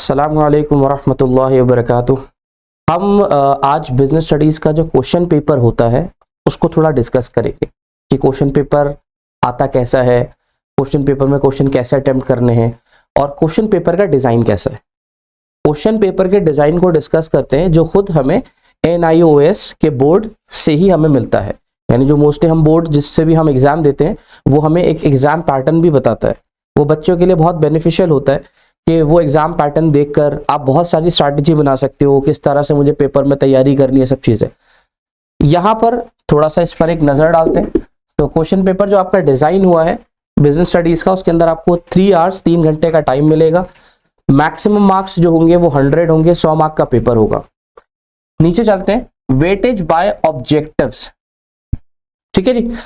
अस्सलामु अलैकुम वरहमतुल्लाहि वबरकातुह। हम आज बिजनेस स्टडीज़ का जो क्वेश्चन पेपर होता है उसको थोड़ा डिस्कस करेंगे कि क्वेश्चन पेपर आता कैसा है, क्वेश्चन पेपर में क्वेश्चन कैसे अटेम्प्ट करने हैं और क्वेश्चन पेपर का डिज़ाइन कैसा है। क्वेश्चन पेपर के डिज़ाइन को डिस्कस करते हैं जो खुद हमें NIOS के बोर्ड से ही हमें मिलता है, यानी जो मोस्टली हम बोर्ड जिससे भी हम एग्ज़ाम देते हैं वो हमें एक एग्ज़ाम पैटर्न भी बताता है। वो बच्चों के लिए बहुत बेनिफिशियल होता है कि वो एग्ज़ाम पैटर्न देखकर आप बहुत सारी स्ट्रैटेजी बना सकते हो, किस तरह से मुझे पेपर में तैयारी करनी है, सब चीज़ें। यहाँ पर थोड़ा सा इस पर एक नज़र डालते हैं। तो क्वेश्चन पेपर जो आपका डिज़ाइन हुआ है बिजनेस स्टडीज़ का, उसके अंदर आपको 3 आवर्स 3 घंटे का टाइम मिलेगा। मैक्सिमम मार्क्स जो होंगे वो 100 होंगे, 100 मार्क का पेपर होगा। नीचे चलते हैं, वेटेज बाय ऑब्जेक्टिव्स। ठीक है जी,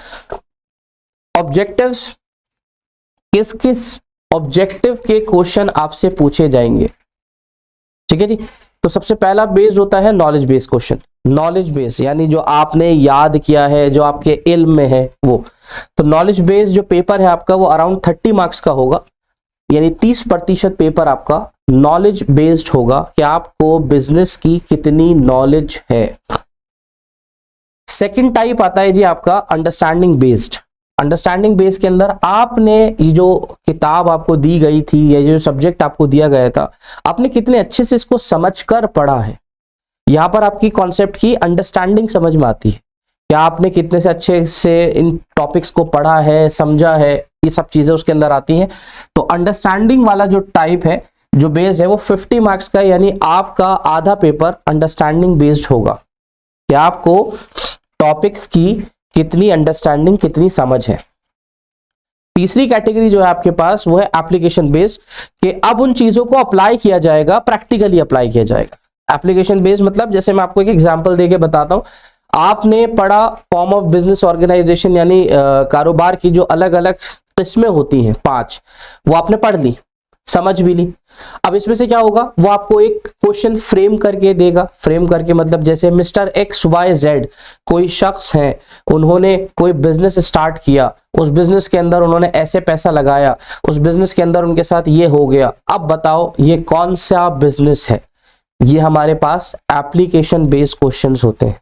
ऑब्जेक्टिव्स किस किस ऑब्जेक्टिव के क्वेश्चन आपसे पूछे जाएंगे। ठीक है जी, तो सबसे पहला बेस होता है knowledge base question. Knowledge base यानी जो आपने याद किया है, जो आपके इल्म में है वो। तो नॉलेज बेस जो पेपर है आपका वो अराउंड 30 मार्क्स का होगा, यानी 30% पेपर आपका नॉलेज बेस्ड होगा कि आपको बिजनेस की कितनी नॉलेज है। सेकंड टाइप आता है जी आपका अंडरस्टैंडिंग बेस्ड। अंडरस्टैंडिंग बेस के अंदर आपने ये जो किताब आपको दी गई थी या जो सब्जेक्ट आपको दिया गया था, आपने कितने अच्छे से इसको समझकर पढ़ा है। यहाँ पर आपकी कॉन्सेप्ट की अंडरस्टैंडिंग समझ में आती है कि आपने कितने से अच्छे से इन टॉपिक्स को पढ़ा है, समझा है, ये सब चीजें उसके अंदर आती हैं। तो अंडरस्टैंडिंग वाला जो टाइप है, जो बेस है, वो 50 मार्क्स का, यानी आपका आधा पेपर अंडरस्टैंडिंग बेस्ड होगा कि आपको टॉपिक्स की कितनी अंडरस्टैंडिंग, कितनी समझ है। तीसरी कैटेगरी जो है आपके पास वो है एप्लीकेशन बेस्ड, कि अब उन चीजों को अप्लाई किया जाएगा, प्रैक्टिकली अप्लाई किया जाएगा। एप्लीकेशन बेस्ड मतलब जैसे मैं आपको एक एग्जांपल देके बताता हूं। आपने पढ़ा फॉर्म ऑफ बिजनेस ऑर्गेनाइजेशन, यानी कारोबार की जो अलग अलग किस्में होती हैं 5, वो आपने पढ़ ली, समझ भी ली। अब इसमें से क्या होगा, वो आपको एक क्वेश्चन फ्रेम करके देगा। फ्रेम करके मतलब जैसे मिस्टर XYZ कोई शख्स है, उन्होंने कोई बिजनेस स्टार्ट किया, उस बिजनेस के अंदर उन्होंने ऐसे पैसा लगाया, उस बिजनेस के अंदर उनके साथ ये हो गया। अब बताओ ये कौन सा बिजनेस है। ये हमारे पास एप्लीकेशन बेस्ड क्वेश्चंस होते हैं,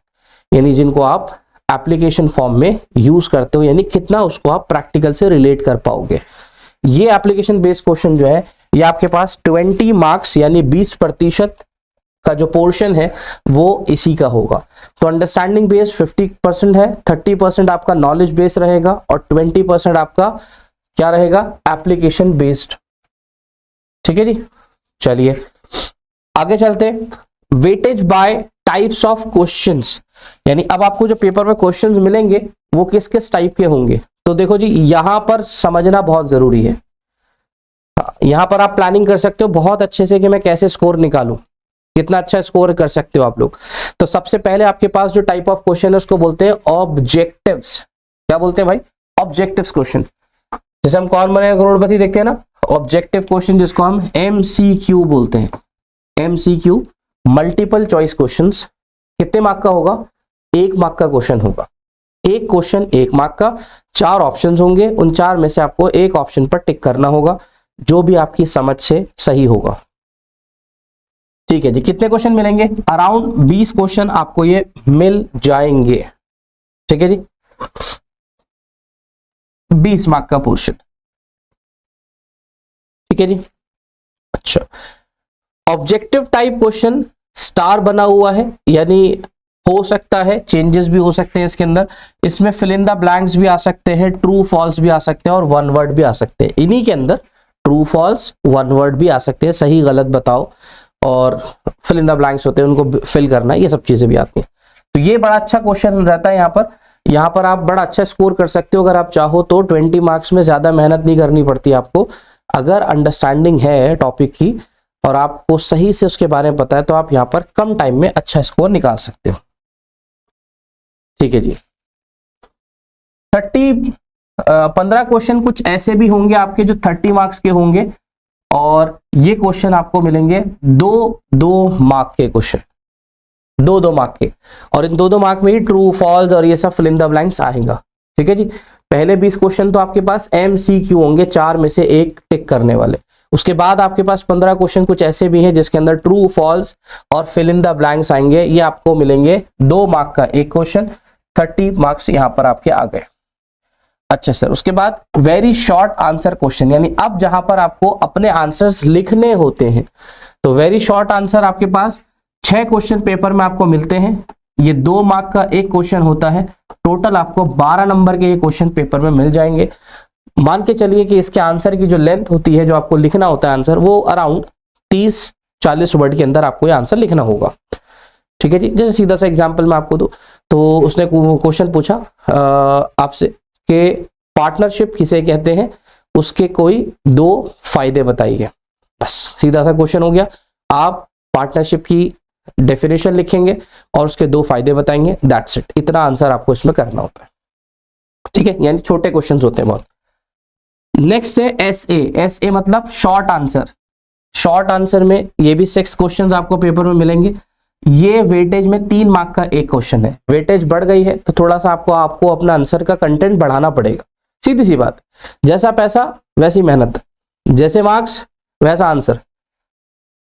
यानी जिनको आप एप्लीकेशन फॉर्म में यूज करते हो, यानी कितना उसको आप प्रैक्टिकल से रिलेट कर पाओगे। ये एप्लीकेशन बेस्ड क्वेश्चन जो है ये आपके पास 20 मार्क्स यानी 20% का जो पोर्शन है वो इसी का होगा। तो अंडरस्टैंडिंग बेस्ड 50% है, 30% आपका नॉलेज बेस्ड रहेगा और 20% आपका क्या रहेगा, एप्लीकेशन बेस्ड। ठीक है जी, चलिए आगे चलते हैं। Weightage by types of questions, यानी अब आपको जो पेपर में क्वेश्चंस मिलेंगे वो किस किस टाइप के होंगे। तो देखो जी, यहां पर समझना बहुत जरूरी है। यहां पर आप प्लानिंग कर सकते हो बहुत अच्छे से कि मैं कैसे स्कोर निकालूं, कितना अच्छा स्कोर कर सकते हो आप लोग। तो सबसे पहले आपके पास जो टाइप ऑफ क्वेश्चन है उसको बोलते हैं ऑब्जेक्टिव्स। क्या बोलते हैं भाई, ऑब्जेक्टिव्स क्वेश्चन। जैसे हम कौन बनेगा करोड़पति देखते हैं ना, ऑब्जेक्टिव क्वेश्चन जिसको हम MCQ बोलते हैं। MCQ multiple choice questions. कितने मार्क का होगा, 1 मार्क का क्वेश्चन होगा। एक क्वेश्चन 1 मार्क का, 4 ऑप्शंस होंगे, उन 4 में से आपको एक ऑप्शन पर टिक करना होगा जो भी आपकी समझ से सही होगा। ठीक है जी, कितने क्वेश्चन मिलेंगे, अराउंड 20 क्वेश्चन आपको ये मिल जाएंगे। ठीक है जी, 20 मार्क का पोर्शन। ठीक है जी, अच्छा। ऑब्जेक्टिव टाइप क्वेश्चन स्टार बना हुआ है, यानी हो सकता है चेंजेस भी हो सकते हैं इसके अंदर। इसमें फिल इन द ब्लैंक्स भी आ सकते हैं, ट्रू फॉल्स भी आ सकते हैं और 1 वर्ड भी आ सकते हैं। इन्हीं के अंदर ट्रू फॉल्स 1 वर्ड भी आ सकते हैं, सही गलत बताओ, और फिल इन द ब्लैंक्स होते हैं उनको फिल करना, ये सब चीजें भी आती हैं। तो ये बड़ा अच्छा क्वेश्चन रहता है यहाँ पर आप बड़ा अच्छा स्कोर कर सकते हो अगर आप चाहो तो। 20 मार्क्स में ज्यादा मेहनत नहीं करनी पड़ती आपको। अगर अंडरस्टैंडिंग है टॉपिक की और आपको सही से उसके बारे में पता है तो आप यहाँ पर कम टाइम में अच्छा स्कोर निकाल सकते हो। ठीक है जी, 15 क्वेश्चन कुछ ऐसे भी होंगे आपके जो 30 मार्क्स के होंगे, और ये क्वेश्चन आपको मिलेंगे 2 मार्क के क्वेश्चन, 2 मार्क के, और इन 2 मार्क में ही ट्रू फॉल्स और ये सब फिल इन द ब्लैंक्स आएगा। ठीक है जी, पहले 20 क्वेश्चन तो आपके पास MCQ होंगे, 4 में से 1 टिक करने वाले। उसके बाद आपके पास 15 क्वेश्चन कुछ ऐसे भी हैं जिसके अंदर ट्रू फॉल्स और फिल इन द ब्लैंक्स आएंगे, ये आपको मिलेंगे 2 मार्क का एक क्वेश्चन, 30 मार्क्स यहां पर आपके आ गए। अच्छा सर, उसके बाद वेरी शॉर्ट आंसर क्वेश्चन, यानी अब जहां पर आपको अपने आंसर्स लिखने होते हैं, तो वेरी शॉर्ट आंसर आपके पास 6 क्वेश्चन पेपर में आपको मिलते हैं। ये 2 मार्क का एक क्वेश्चन होता है, टोटल आपको 12 नंबर के ये क्वेश्चन पेपर में मिल जाएंगे। मान के चलिए कि इसके आंसर की जो लेंथ होती है, जो आपको लिखना होता है आंसर, वो अराउंड 30-40 वर्ड के अंदर आपको ये आंसर लिखना होगा। ठीक है जी। जैसे सीधा सा एग्जांपल मैं आपको दूं, तो उसने क्वेश्चन पूछा आपसे कि पार्टनरशिप किसे कहते हैं, उसके कोई 2 फायदे बताइए। बस सीधा सा क्वेश्चन हो गया। आप पार्टनरशिप की डेफिनेशन लिखेंगे और उसके 2 फायदे बताएंगे, दैट्स इट। इतना आंसर आपको इसमें करना होता है। ठीक है, यानी छोटे क्वेश्चंस होते हैं बहुत। नेक्स्ट है एसए मतलब शॉर्ट आंसर। शॉर्ट आंसर में ये भी 6 क्वेश्चंस आपको पेपर में मिलेंगे। ये वेटेज में 3 मार्क का एक क्वेश्चन है। वेटेज बढ़ गई है तो थोड़ा सा आपको अपना आंसर का कंटेंट बढ़ाना पड़ेगा, सीधी सी बात। जैसा पैसा वैसी मेहनत, जैसे मार्क्स वैसा आंसर।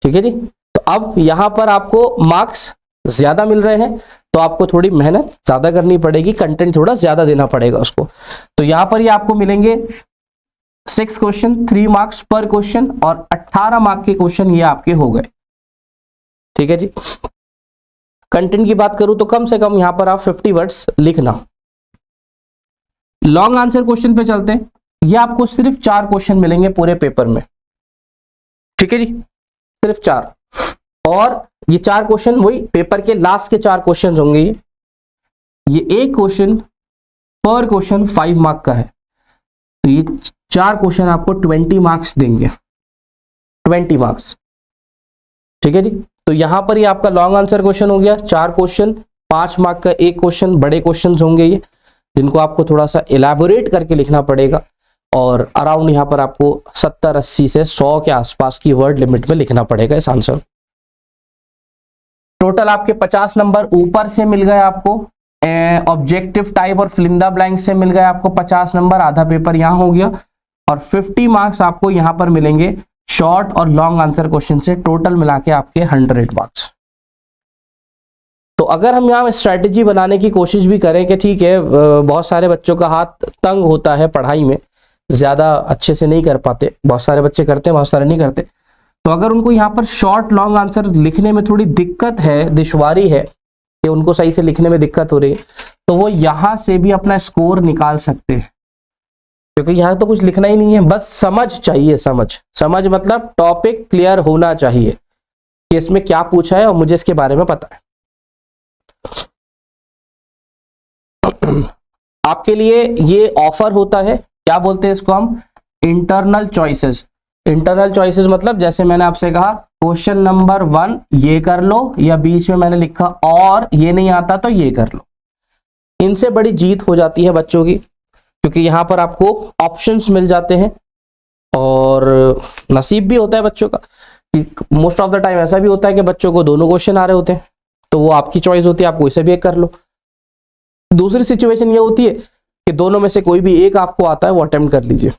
ठीक है जी। तो अब यहां पर आपको मार्क्स ज्यादा मिल रहे हैं तो आपको थोड़ी मेहनत ज्यादा करनी पड़ेगी, कंटेंट थोड़ा ज्यादा देना पड़ेगा उसको। तो यहां पर ये आपको मिलेंगे 6 क्वेश्चन, 3 मार्क्स पर क्वेश्चन, और 18 मार्क के क्वेश्चन ये आपके हो गए। ठीक है जी। कंटेंट की बात करूं तो कम से कम यहां पर आप 50 वर्ड्स लिखना। लॉन्ग आंसर क्वेश्चन पे चलते हैं। ये आपको सिर्फ 4 क्वेश्चन मिलेंगे पूरे पेपर में। ठीक है जी, सिर्फ 4। और ये 4 क्वेश्चन वही पेपर के लास्ट के 4 क्वेश्चन होंगे। ये एक क्वेश्चन पर क्वेश्चन 5 मार्क का है, तो ये 4 क्वेश्चन आपको 20 मार्क्स देंगे, 20 मार्क्स। ठीक है जी। तो यहां पर ये आपका लॉन्ग आंसर क्वेश्चन हो गया, 4 क्वेश्चन, 5 मार्क का एक क्वेश्चन। बड़े क्वेश्चन होंगे ये, जिनको आपको थोड़ा सा इलैबोरेट करके लिखना पड़ेगा, और अराउंड यहां पर आपको 70-80 से 100 के आसपास की वर्ड लिमिट में लिखना पड़ेगा इस आंसर। टोटल आपके 50 नंबर ऊपर से मिल गए आपको, ऑब्जेक्टिव टाइप और फिल इन द ब्लैंक से मिल गए आपको 50 नंबर, आधा पेपर यहां हो गया। और 50 मार्क्स आपको यहां पर मिलेंगे शॉर्ट और लॉन्ग आंसर क्वेश्चन से, टोटल मिला के आपके 100 मार्क्स। तो अगर हम यहाँ स्ट्रैटेजी बनाने की कोशिश भी करें कि ठीक है, बहुत सारे बच्चों का हाथ तंग होता है पढ़ाई में, ज्यादा अच्छे से नहीं कर पाते, बहुत सारे बच्चे करते हैं, बहुत सारे नहीं करते। तो अगर उनको यहाँ पर शॉर्ट लॉन्ग आंसर लिखने में थोड़ी दिक्कत है, दुश्वारी है, कि उनको सही से लिखने में दिक्कत हो रही है, तो वो यहाँ से भी अपना स्कोर निकाल सकते हैं। क्योंकि यहाँ तो कुछ लिखना ही नहीं है, बस समझ चाहिए। समझ मतलब टॉपिक क्लियर होना चाहिए कि इसमें क्या पूछा है और मुझे इसके बारे में पता है। आपके लिए ये ऑफर होता है, क्या बोलते हैं इसको हम, इंटरनल चॉइसेस। इंटरनल चॉइसेस मतलब जैसे मैंने आपसे कहा क्वेश्चन नंबर 1 ये कर लो, या बीच में मैंने लिखा और ये नहीं आता तो ये कर लो। इनसे बड़ी जीत हो जाती है बच्चों की, क्योंकि यहाँ पर आपको ऑप्शंस मिल जाते हैं, और नसीब भी होता है बच्चों का कि मोस्ट ऑफ द टाइम ऐसा भी होता है कि बच्चों को दोनों क्वेश्चन आ रहे होते हैं, तो वो आपकी चॉइस होती है, आप कोई से भी एक कर लो। दूसरी सिचुएशन ये होती है कि दोनों में से कोई भी एक आपको आता है, वो अटेम्प्ट कर लीजिए।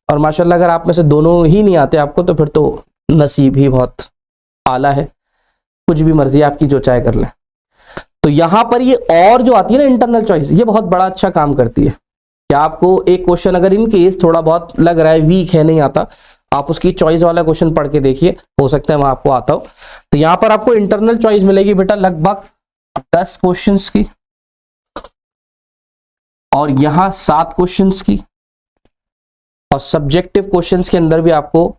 और माशाल्लाह अगर आप में से दोनों ही नहीं आते आपको, तो फिर तो नसीब ही बहुत आला है, कुछ भी मर्जी आपकी, जो चाहे कर लें। तो यहां पर ये और जो आती है ना इंटरनल चॉइस, ये बहुत बड़ा अच्छा काम करती है कि आपको एक क्वेश्चन अगर इन केस थोड़ा बहुत लग रहा है वीक है, नहीं आता, आप उसकी चॉइस वाला क्वेश्चन पढ़ के देखिए, हो सकता है वहां आपको आता हो। तो यहां पर आपको इंटरनल चॉइस मिलेगी बेटा लगभग 10 क्वेश्चंस की, और यहां 7 क्वेश्चंस की, और सब्जेक्टिव क्वेश्चंस के अंदर भी आपको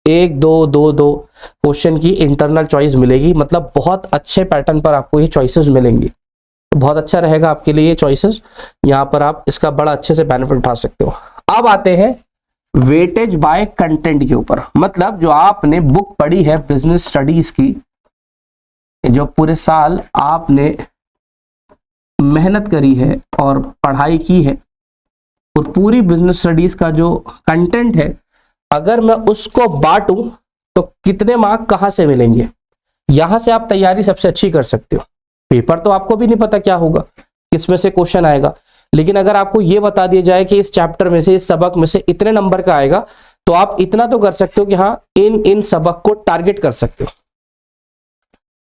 1-2 क्वेश्चन की इंटरनल चॉइस मिलेगी। मतलब बहुत अच्छे पैटर्न पर आपको ये चॉइसेस मिलेंगी, तो बहुत अच्छा रहेगा आपके लिए ये चॉइसेस। यहाँ पर आप इसका बड़ा अच्छे से बेनिफिट उठा सकते हो। अब आते हैं वेटेज बाय कंटेंट के ऊपर, मतलब जो आपने बुक पढ़ी है बिजनेस स्टडीज की, जो पूरे साल आपने मेहनत करी है और पढ़ाई की है, और पूरी बिजनेस स्टडीज का जो कंटेंट है, अगर मैं उसको बांटूं तो कितने मार्क कहां से मिलेंगे, यहां से आप तैयारी सबसे अच्छी कर सकते हो। पेपर तो आपको भी नहीं पता क्या होगा, किसमें से क्वेश्चन आएगा, लेकिन अगर आपको यह बता दिया जाए कि इस चैप्टर में से, इस सबक में से इतने नंबर का आएगा, तो आप इतना तो कर सकते हो कि हाँ इन इन सबक को टारगेट कर सकते हो।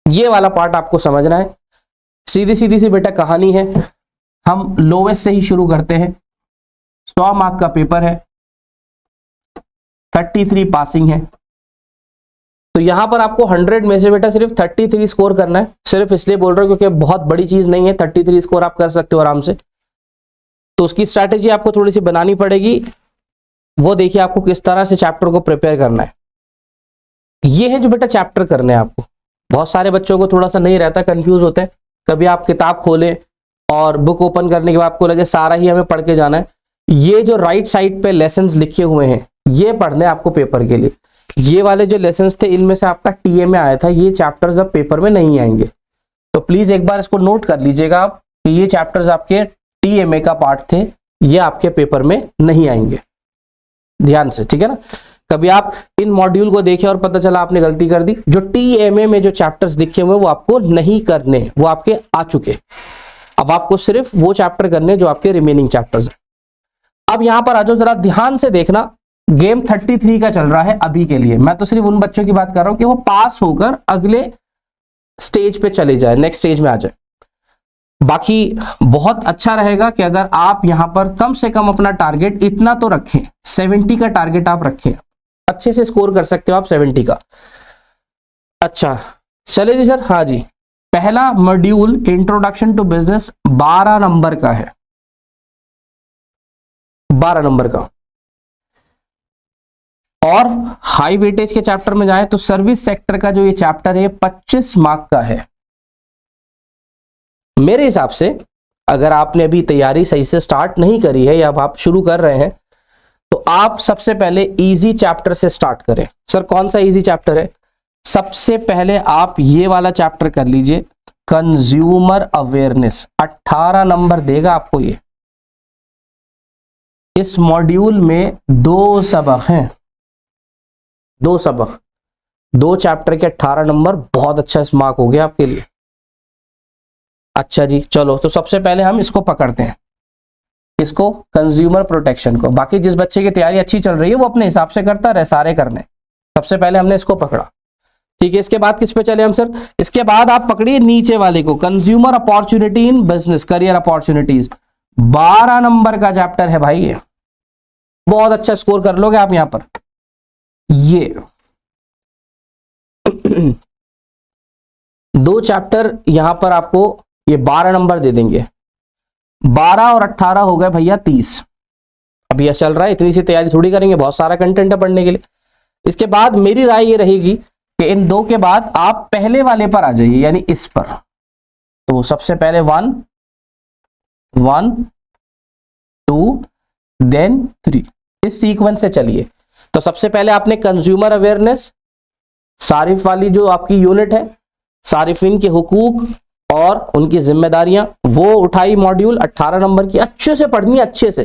ये वाला पार्ट आपको समझना है। सीधी सीधी सी बेटा कहानी है। हम लोवेस्ट से ही शुरू करते हैं। 100 मार्क का पेपर है, 33 पासिंग है। तो यहां पर आपको 100 में से बेटा सिर्फ 33 स्कोर करना है। सिर्फ इसलिए बोल रहा हूं क्योंकि बहुत बड़ी चीज नहीं है, 33 स्कोर आप कर सकते हो आराम से। तो उसकी स्ट्रैटेजी आपको थोड़ी सी बनानी पड़ेगी। वो देखिए आपको किस तरह से चैप्टर को प्रिपेयर करना है। ये है जो बेटा चैप्टर करने हैं आपको। बहुत सारे बच्चों को थोड़ा सा नहीं रहता, कंफ्यूज होते हैं। कभी आप किताब खोलें और बुक ओपन करने के बाद आपको लगे सारा ही हमें पढ़ के जाना है। ये जो राइट साइड पे लेसन्स लिखे हुए हैं ये पढ़ने आपको पेपर के लिए। ये वाले जो लेसन्स थे इनमें से आपका टीए में आया था, ये चैप्टर्स अब पेपर में नहीं आएंगे। तो प्लीज एक बार इसको नोट कर लीजिएगा आप कि ये चैप्टर्स आपके टीएमए का पार्ट थे, ये आपके पेपर में नहीं आएंगे। ध्यान से, ठीक है ना। कभी आप इन मॉड्यूल को देखें और पता चला आपने गलती कर दी, जो टीएमए में जो चैप्टर्स लिखे हुए वो आपको नहीं करने, वो आपके आ चुके। अब आपको सिर्फ वो चैप्टर करने जो आपके रिमेनिंग चैप्टर्स हैं। अब यहां पर आ जाओ, जरा ध्यान से देखना। गेम 33 का चल रहा है अभी के लिए। मैं तो सिर्फ उन बच्चों की बात कर रहा हूं कि वो पास होकर अगले स्टेज पे चले जाए, नेक्स्ट स्टेज में आ जाए। बाकी बहुत अच्छा रहेगा कि अगर आप यहां पर कम से कम अपना टारगेट इतना तो रखें, 70 का टारगेट आप रखें। अच्छे से स्कोर कर सकते हो आप 70 का। अच्छा चले जी सर। हाँ जी, पहला module introduction to business 12 number का है, 12 नंबर का। और हाई वेटेज के चैप्टर में जाए तो सर्विस सेक्टर का जो ये चैप्टर है 25 मार्क का है। मेरे हिसाब से अगर आपने अभी तैयारी सही से स्टार्ट नहीं करी है या अब आप शुरू कर रहे हैं तो आप सबसे पहले इजी चैप्टर से स्टार्ट करें। सर कौन सा इजी चैप्टर है? सबसे पहले आप ये वाला चैप्टर कर लीजिए, कंज्यूमर अवेयरनेस। 18 नंबर देगा आपको ये। इस मॉड्यूल में 2 सबक हैं, 2 सबक, 2 चैप्टर के 18 नंबर। बहुत अच्छा मार्क हो गया आपके लिए। अच्छा जी चलो, तो सबसे पहले हम इसको पकड़ते हैं, इसको कंज्यूमर प्रोटेक्शन को। बाकी जिस बच्चे की तैयारी अच्छी चल रही है वो अपने हिसाब से करता रहे, सारे करने। सबसे पहले हमने इसको पकड़ा, ठीक है। इसके बाद किस पे चले हम सर? इसके बाद आप पकड़िए नीचे वाले को, consumer opportunity in business, career opportunities. 12 number का चैप्टर है भाई ये। बहुत अच्छा स्कोर कर लोगे आप यहां पर। ये 2 चैप्टर यहां पर आपको ये 12 नंबर दे देंगे। 12 और 18 हो गए भैया 30। अब यह चल रहा है, इतनी सी तैयारी थोड़ी करेंगे, बहुत सारा कंटेंट है पढ़ने के लिए। इसके बाद मेरी राय ये रहेगी कि इन 2 के बाद आप पहले वाले पर आ जाइए, यानी इस पर। तो सबसे पहले 1 1 2 देन 3, इस सीक्वेंस से चलिए। तो सबसे पहले आपने कंज्यूमर अवेयरनेस, सारिफ वाली जो आपकी यूनिट है, सारिफिन के हुकूक और उनकी जिम्मेदारियां, वो उठाई मॉड्यूल 18 नंबर की। अच्छे से पढ़नी है, अच्छे से।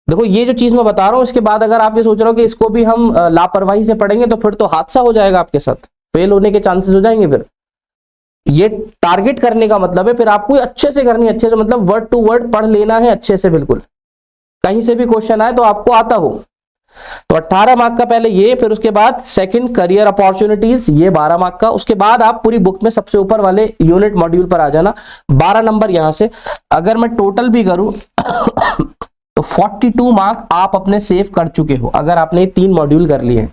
देखो ये जो चीज मैं बता रहा हूं, इसके बाद अगर आप ये सोच रहे हो कि इसको भी हम लापरवाही से पढ़ेंगे तो फिर तो हादसा हो जाएगा आपके साथ, फेल होने के चांसेस हो जाएंगे। फिर ये टारगेट करने का मतलब है, फिर आपको अच्छे से करनी है, अच्छे से मतलब वर्ड टू वर्ड पढ़ लेना है अच्छे से, बिल्कुल। कहीं से भी क्वेश्चन आए तो आपको आता हो। तो 18 मार्क का पहले ये, फिर उसके बाद सेकंड करियर अपॉर्चुनिटीज, ये 12 मार्क का। उसके बाद आप पूरी बुक में सबसे ऊपर वाले यूनिट मॉड्यूल पर आ जाना, 12 नंबर यहां से। अगर मैं टोटल भी करूं तो 42 मार्क आप अपने सेव कर चुके हो अगर आपने 3 मॉड्यूल कर लिए।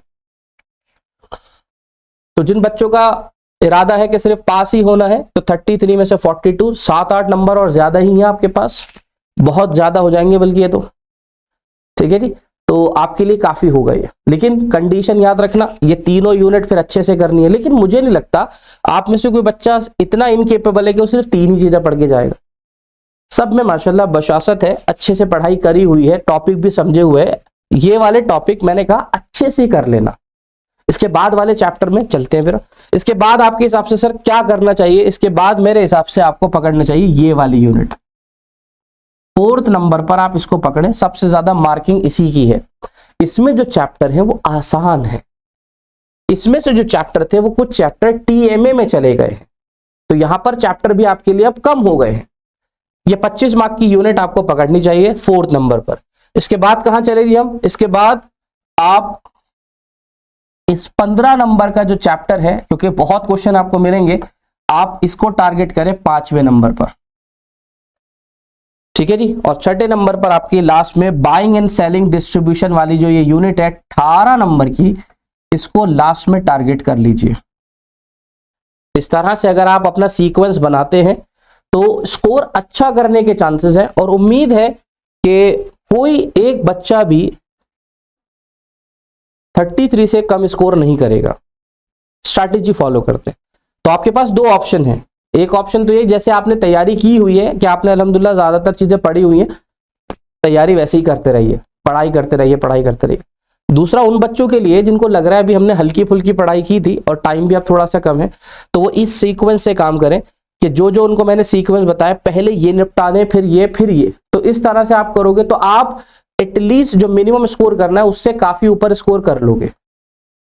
तो जिन बच्चों का इरादा है कि सिर्फ पास ही होना है तो 33 में से 42, 7-8 नंबर और ज्यादा ही है आपके पास, बहुत ज्यादा हो जाएंगे बल्कि ये तो, ठीक है जी। तो आपके लिए काफी हो गई है, लेकिन कंडीशन याद रखना, ये तीनों यूनिट फिर अच्छे से करनी है। लेकिन मुझे नहीं लगता आप में से कोई बच्चा इतना इनकेपेबल है कि वो सिर्फ 3 ही चीजें पढ़ के जाएगा। सब में माशाल्लाह बशासत है, अच्छे से पढ़ाई करी हुई है, टॉपिक भी समझे हुए है। ये वाले टॉपिक मैंने कहा अच्छे से कर लेना। इसके बाद वाले चैप्टर में चलते हैं फिर। इसके बाद आपके हिसाब से सर क्या करना चाहिए? इसके बाद मेरे हिसाब से आपको पकड़ना चाहिए ये वाली यूनिट, 4th नंबर पर आप इसको पकड़ें। सबसे ज्यादा मार्किंग इसी की है। इसमें जो चैप्टर है वो आसान है। इसमें से जो चैप्टर थे वो कुछ चैप्टर टीएमए में चले गए हैं, तो यहां पर चैप्टर भी आपके लिए अब कम हो गए हैं। ये 25 मार्क की यूनिट आपको पकड़नी चाहिए 4th नंबर पर। इसके बाद कहां चले जी हम? इसके बाद आप इस 15 नंबर का जो चैप्टर है, क्योंकि बहुत क्वेश्चन आपको मिलेंगे, आप इसको टारगेट करें 5वें नंबर पर, ठीक है जी। और छठे नंबर पर आपकी लास्ट में बाइंग एंड सेलिंग डिस्ट्रीब्यूशन वाली जो ये यूनिट है 18 नंबर की, इसको लास्ट में टारगेट कर लीजिए। इस तरह से अगर आप अपना सीक्वेंस बनाते हैं तो स्कोर अच्छा करने के चांसेस हैं, और उम्मीद है कि कोई एक बच्चा भी 33 से कम स्कोर नहीं करेगा, स्ट्रैटेजी फॉलो करते हैं। तो आपके पास दो ऑप्शन है। एक ऑप्शन तो ये, जैसे आपने तैयारी की हुई है कि आपने अल्हम्दुलिल्लाह ज्यादातर चीजें पढ़ी हुई हैं, तैयारी वैसे ही करते रहिए, पढ़ाई करते रहिए, पढ़ाई करते रहिए। दूसरा उन बच्चों के लिए जिनको लग रहा है अभी हमने हल्की फुल्की पढ़ाई की थी और टाइम भी अब थोड़ा सा कम है, तो वो इस सीक्वेंस से काम करें कि जो जो उनको मैंने सीक्वेंस बताया, पहले ये निपटा दें, फिर ये, फिर ये। तो इस तरह से आप करोगे तो आप एटलीस्ट जो मिनिमम स्कोर करना है उससे काफी ऊपर स्कोर कर लोगे,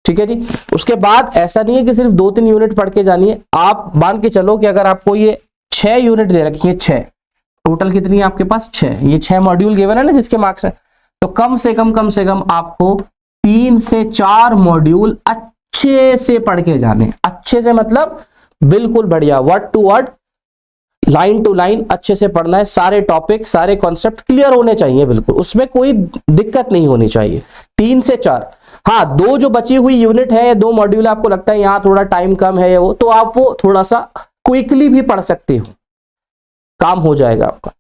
ठीक है जी। उसके बाद ऐसा नहीं है कि सिर्फ 2-3 यूनिट पढ़ के जानी है, आप मान के चलो कि अगर आपको ये 6 यूनिट दे रखी है, 6 टोटल कितनी है आपके पास, 6, ये 6 मॉड्यूल गिवन है ना जिसके मार्क्स है, तो कम से कम आपको 3 से 4 मॉड्यूल अच्छे से पढ़ के जाने। अच्छे से मतलब बिल्कुल बढ़िया, word to word, line to line अच्छे से पढ़ना है। सारे टॉपिक, सारे कॉन्सेप्ट क्लियर होने चाहिए, बिल्कुल उसमें कोई दिक्कत नहीं होनी चाहिए। 3 से 4, हाँ 2 जो बची हुई यूनिट है, 2 मॉड्यूल आपको लगता है यहाँ थोड़ा टाइम कम है वो, तो आप वो थोड़ा सा क्विकली भी पढ़ सकते हो, काम हो जाएगा आपका।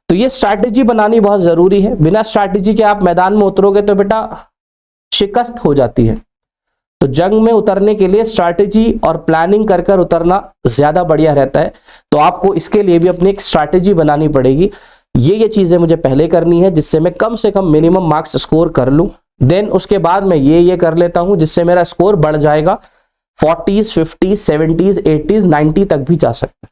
तो ये स्ट्रैटेजी बनानी बहुत जरूरी है। बिना स्ट्रैटेजी के आप मैदान में उतरोगे तो बेटा शिकस्त हो जाती है। तो जंग में उतरने के लिए स्ट्रैटेजी और प्लानिंग कर कर उतरना ज्यादा बढ़िया रहता है। तो आपको इसके लिए भी अपनी एक स्ट्रैटेजी बनानी पड़ेगी। ये चीजें मुझे पहले करनी है जिससे मैं कम से कम मिनिमम मार्क्स स्कोर कर लूं, देन उसके बाद मैं ये कर लेता हूं जिससे मेरा स्कोर बढ़ जाएगा, 40s, 50s, 70s, 80s, 90 तक भी जा सकता है।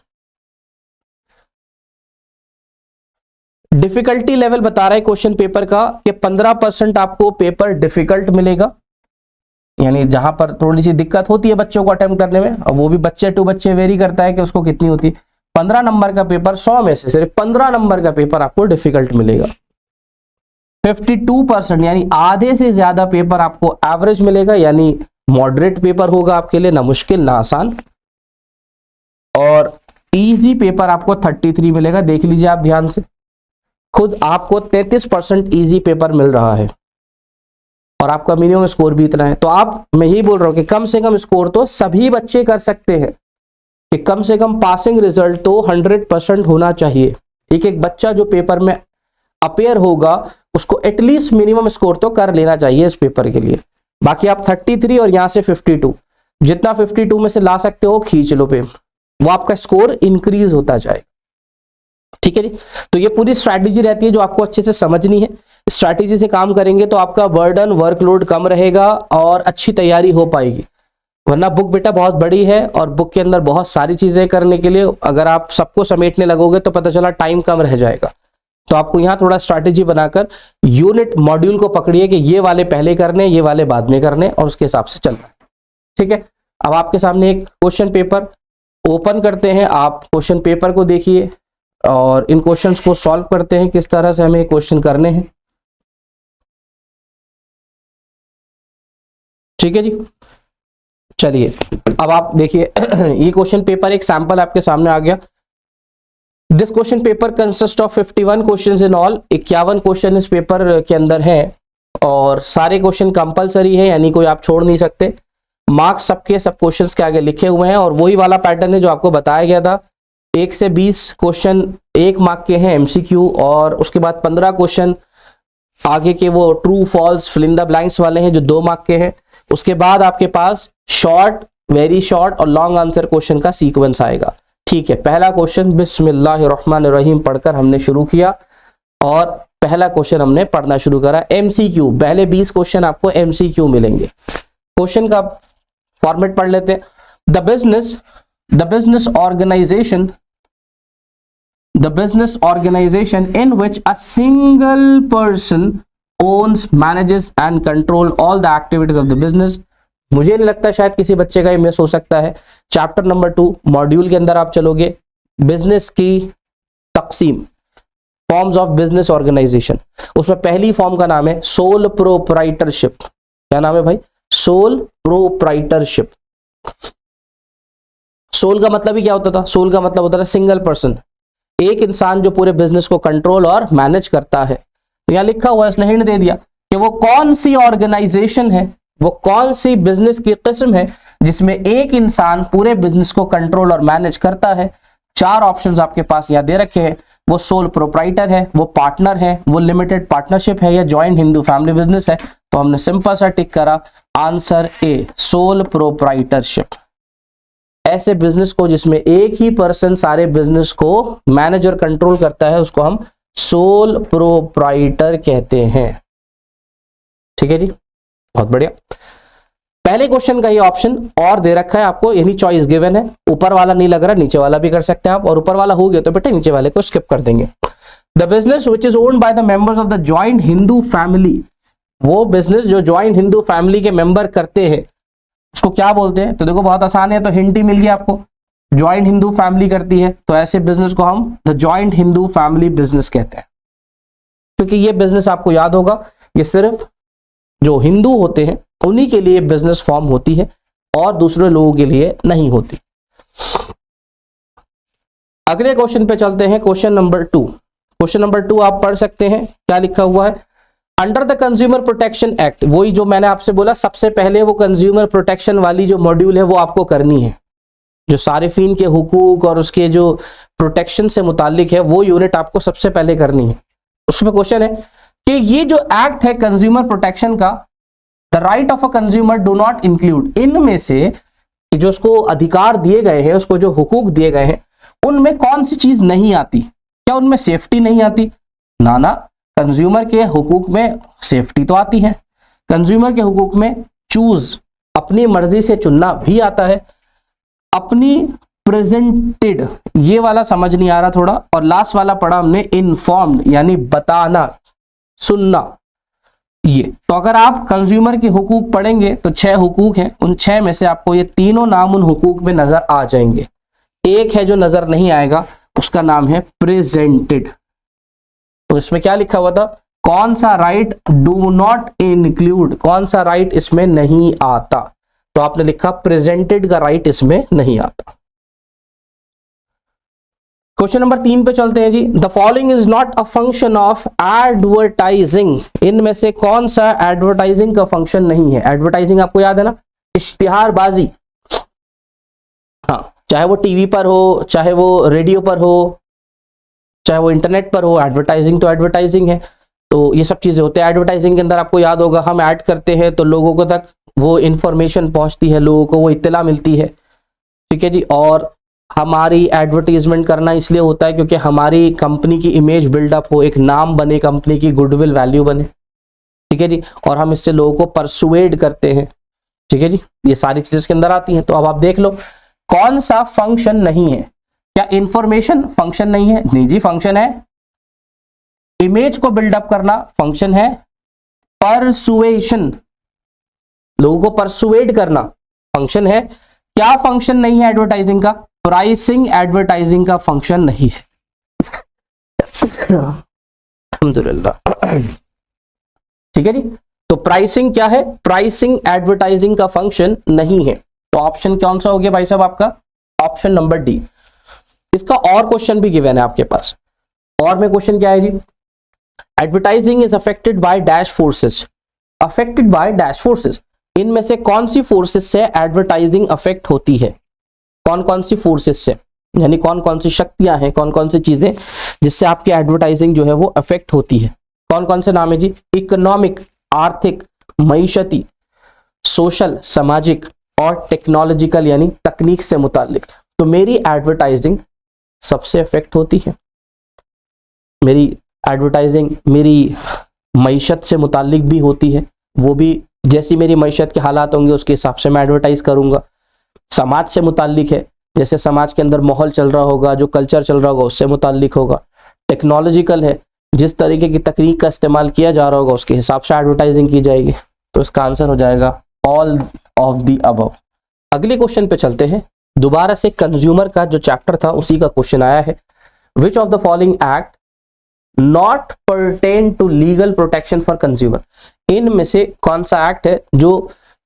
डिफिकल्टी लेवल बता रहा है क्वेश्चन पेपर का कि 15% आपको पेपर डिफिकल्ट मिलेगा, यानी जहां पर थोड़ी सी दिक्कत होती है बच्चों को अटेम्प्ट करने में, और वो भी बच्चे टू बच्चे वेरी करता है कि उसको कितनी होती है। 15 नंबर का पेपर, 100 में से सिर्फ 15 नंबर का पेपर आपको डिफिकल्ट मिलेगा। 52% यानी आधे से ज्यादा पेपर आपको एवरेज मिलेगा, यानी मॉडरेट पेपर होगा आपके लिए, ना मुश्किल ना आसान। और इजी पेपर आपको 33 मिलेगा। देख लीजिए आप ध्यान से, खुद आपको 33% इजी पेपर मिल रहा है और आपका मिनिमम स्कोर भी इतना है। तो मैं यही बोल रहा हूं कि कम से कम स्कोर तो सभी बच्चे कर सकते हैं, कि कम से कम पासिंग रिजल्ट तो 100% होना चाहिए। एक एक बच्चा जो पेपर में अपेयर होगा उसको एटलीस्ट मिनिमम स्कोर तो कर लेना चाहिए इस पेपर के लिए। बाकी आप 33 और यहां से 52, जितना 52 में से ला सकते हो खींच लो पेपर, वो आपका स्कोर इंक्रीज होता जाए, ठीक है जी। तो ये पूरी स्ट्रैटेजी रहती है जो आपको अच्छे से समझनी है। स्ट्रैटेजी से काम करेंगे तो आपका बर्डन, वर्कलोड कम रहेगा और अच्छी तैयारी हो पाएगी। वरना बुक बेटा बहुत बड़ी है और बुक के अंदर बहुत सारी चीजें करने के लिए, अगर आप सबको समेटने लगोगे तो पता चला टाइम कम रह जाएगा। तो आपको यहाँ थोड़ा स्ट्रैटेजी बनाकर यूनिट मॉड्यूल को पकड़िए कि ये वाले पहले करने, ये वाले बाद में करने, और उसके हिसाब से चलना है, ठीक है। अब आपके सामने एक क्वेश्चन पेपर ओपन करते हैं, आप क्वेश्चन पेपर को देखिए और इन क्वेश्चंस को सॉल्व करते हैं, किस तरह से हमें क्वेश्चन करने हैं, ठीक है जी। चलिए अब आप देखिए ये क्वेश्चन पेपर एक सैंपल आपके सामने आ गया। This question paper consist of 51 questions in all. 51 question इस पेपर के अंदर हैं और सारे क्वेश्चन कंपलसरी है, यानी कोई आप छोड़ नहीं सकते। मार्क्स सबके सब क्वेश्चंस के आगे लिखे हुए हैं और वही वाला पैटर्न है जो आपको बताया गया था। 1 से 20 क्वेश्चन 1 मार्क के हैं एमसीक्यू, और उसके बाद 15 क्वेश्चन आगे के वो true false fill in the blanks वाले हैं जो 2 मार्क के हैं। उसके बाद आपके पास शॉर्ट, वेरी शॉर्ट और लॉन्ग आंसर क्वेश्चन का सीक्वेंस आएगा, ठीक है। पहला क्वेश्चन बिस्मिल्लाहिर्रहमानिर्रहीम पढ़कर हमने शुरू किया और पहला क्वेश्चन हमने पढ़ना शुरू करा। एमसीक्यू, पहले 20 क्वेश्चन आपको एमसीक्यू मिलेंगे। क्वेश्चन का फॉर्मेट पढ़ लेते हैं। The business organization in which a single person owns, manages and control all the activities of the business। मुझे नहीं लगता शायद किसी बच्चे का ये मिस हो सकता है। चैप्टर नंबर 2 मॉड्यूल के अंदर आप चलोगे, बिजनेस की तकसीम, फॉर्म्स ऑफ बिजनेस ऑर्गेनाइजेशन, उसमें पहली फॉर्म का नाम है सोल प्रोप्राइटरशिप। क्या नाम है भाई? Sole proprietorship. सोल का मतलब ही क्या होता था? सोल का मतलब होता था सिंगल पर्सन, एक इंसान जो पूरे बिजनेस को कंट्रोल और मैनेज करता है। तो यहां लिखा हुआ है, इसने हिंट दे दिया कि वो कौन सी ऑर्गेनाइजेशन है, वो कौन सी बिजनेस की किस्म है जिसमें एक इंसान पूरे बिजनेस को कंट्रोल और मैनेज करता है। चार ऑप्शंस आपके पास यहां दे रखे हैं। वो सोल प्रोप्राइटर है, वो पार्टनर है, वो लिमिटेड पार्टनरशिप है, या जॉइंट हिंदू फैमिली बिजनेस है। तो हमने सिंपल सा टिक करा आंसर ए, सोल प्रोप्राइटरशिप। ऐसे बिजनेस को जिसमें एक ही पर्सन सारे बिजनेस को मैनेज और कंट्रोल करता है उसको हम सोल प्रोप्राइटर कहते हैं। ठीक है जी, बहुत बढ़िया। पहले क्वेश्चन का ये ऑप्शन और दे रखा है आपको, यानी चॉइस गिवन है। ऊपर वाला नहीं लग रहा, नीचे वाला भी कर सकते हैं आप, और ऊपर वाला हो गया तो बेटे नीचे वाले को स्किप कर देंगे। The business which is owned by the members of the joint Hindu family, वो बिजनेस जो जॉइंट हिंदू फैमिली के मेंबर करते हैं उसको क्या बोलते हैं? तो देखो बहुत आसान है, तो हिंट ही मिल गया आपको। जॉइंट हिंदू फैमिली करती है तो ऐसे बिजनेस को हम the joint Hindu family business कहते हैं। क्योंकि ये बिजनेस आपको याद होगा, ये सिर्फ जो हिंदू होते हैं उन्हीं के लिए बिजनेस फॉर्म होती है और दूसरे लोगों के लिए नहीं होती। अगले क्वेश्चन पे चलते हैं, क्वेश्चन नंबर 2। क्वेश्चन नंबर 2 आप पढ़ सकते हैं, क्या लिखा हुआ है? Under the consumer protection act, वही जो मैंने आपसे बोला सबसे पहले वो कंज्यूमर प्रोटेक्शन वाली जो मॉड्यूल है वो आपको करनी है। जो सारिफीन के हुकूक और उसके जो प्रोटेक्शन से मुतालिक है वो यूनिट आपको सबसे पहले करनी है। उसमें क्वेश्चन है कि ये जो एक्ट है कंज्यूमर प्रोटेक्शन का, the right of a consumer do not include, इनमें से जो उसको अधिकार दिए गए हैं, उसको जो हुकूक दिए गए हैं, उनमें कौन सी चीज नहीं आती? क्या उनमें सेफ्टी नहीं आती? ना, कंज्यूमर के हुकूक में सेफ्टी तो आती है। कंज्यूमर के हुकूक में चूज, अपनी मर्जी से चुनना भी आता है। अपनी प्रेजेंटेड, ये वाला समझ नहीं आ रहा थोड़ा, और लास्ट वाला पढ़ा हमने इन्फॉर्म्ड, यानी बताना, सुनना। ये तो अगर आप कंज्यूमर के हुकूक पढ़ेंगे तो 6 हुकूक हैं, उन 6 में से आपको ये तीनों नाम उन हुकूक में नजर आ जाएंगे। एक है जो नजर नहीं आएगा, उसका नाम है प्रेजेंटेड। तो इसमें क्या लिखा हुआ था? कौन सा राइट डू नॉट इंक्लूड, कौन सा राइट इसमें नहीं आता? तो आपने लिखा प्रेजेंटेड का राइट इसमें नहीं आता। क्वेश्चन नंबर 3 पे चलते हैं जी। The following is not a function of advertising, इनमें से कौन सा एडवर्टाइजिंग का फंक्शन नहीं है? एडवर्टाइजिंग आपको याद है ना, इश्तिहारबाजी। हाँ, चाहे वो टीवी पर हो, चाहे वो रेडियो पर हो, चाहे वो इंटरनेट पर हो, एडवर्टाइजिंग तो एडवर्टाइजिंग है। तो ये सब चीजें होते हैं एडवर्टाइजिंग के अंदर। आपको याद होगा हम ऐड करते हैं तो लोगों को तक वो इंफॉर्मेशन पहुंचती है, लोगों को वो इत्तला मिलती है। ठीक है जी, और हमारी एडवर्टीजमेंट करना इसलिए होता है क्योंकि हमारी कंपनी की इमेज बिल्डअप हो, एक नाम बने, कंपनी की गुडविल वैल्यू बने। ठीक है जी, और हम इससे लोगों को परसुएड करते हैं। ठीक है जी, ये सारी चीजें इसके अंदर आती हैं। तो अब आप देख लो कौन सा फंक्शन नहीं है। क्या इंफॉर्मेशन फंक्शन नहीं है? निजी फंक्शन है। इमेज को बिल्डअप करना फंक्शन है। परसुएशन, लोगों को परसुएड करना फंक्शन है। क्या फंक्शन नहीं है एडवर्टाइजिंग का? प्राइसिंग एडवर्टाइजिंग का फंक्शन नहीं है। अल्हम्दुलिल्लाह। ठीक है जी, तो प्राइसिंग क्या है? प्राइसिंग एडवर्टाइजिंग का फंक्शन नहीं है। तो ऑप्शन कौन सा हो गया भाई साहब आपका? Option number D. इसका और क्वेश्चन भी गिवन है आपके पास। और में क्वेश्चन क्या है जी? Advertising is affected by dash forces, affected by dash forces, इनमें से कौन सी फोर्सेस से एडवर्टाइजिंग अफेक्ट होती है? कौन कौन सी फोर्सेस से, यानी कौन कौन सी शक्तियां हैं, कौन कौन सी चीजें जिससे आपकी एडवर्टाइजिंग जो है वो अफेक्ट होती है? कौन कौन से नाम है जी? इकोनॉमिक, आर्थिक, मईशती, सोशल, सामाजिक, और टेक्नोलॉजिकल, यानी तकनीक से मुतालिक। तो मेरी एडवर्टाइजिंग सबसे अफेक्ट होती है। मेरी एडवर्टाइजिंग मेरी मईशत से मुतालिक भी होती है, वो भी जैसी मेरी मईशत के हालात होंगे उसके हिसाब से मैं एडवर्टाइज करूंगा। समाज से मुतालिक है, जैसे समाज के अंदर माहौल चल रहा होगा, जो कल्चर चल रहा होगा उससे मुतालिक होगा। टेक्नोलॉजिकल है, जिस तरीके की तकनीक का इस्तेमाल किया जा रहा होगा उसके हिसाब से एडवर्टाइजिंग की जाएगी। तो इसका आंसर हो जाएगा ऑल ऑफ द अबव। अगले क्वेश्चन पे चलते हैं। दोबारा से कंज्यूमर का जो चैप्टर था उसी का क्वेश्चन आया है। Which of the following act not pertain to legal protection for consumer, इनमें से कौन सा एक्ट है जो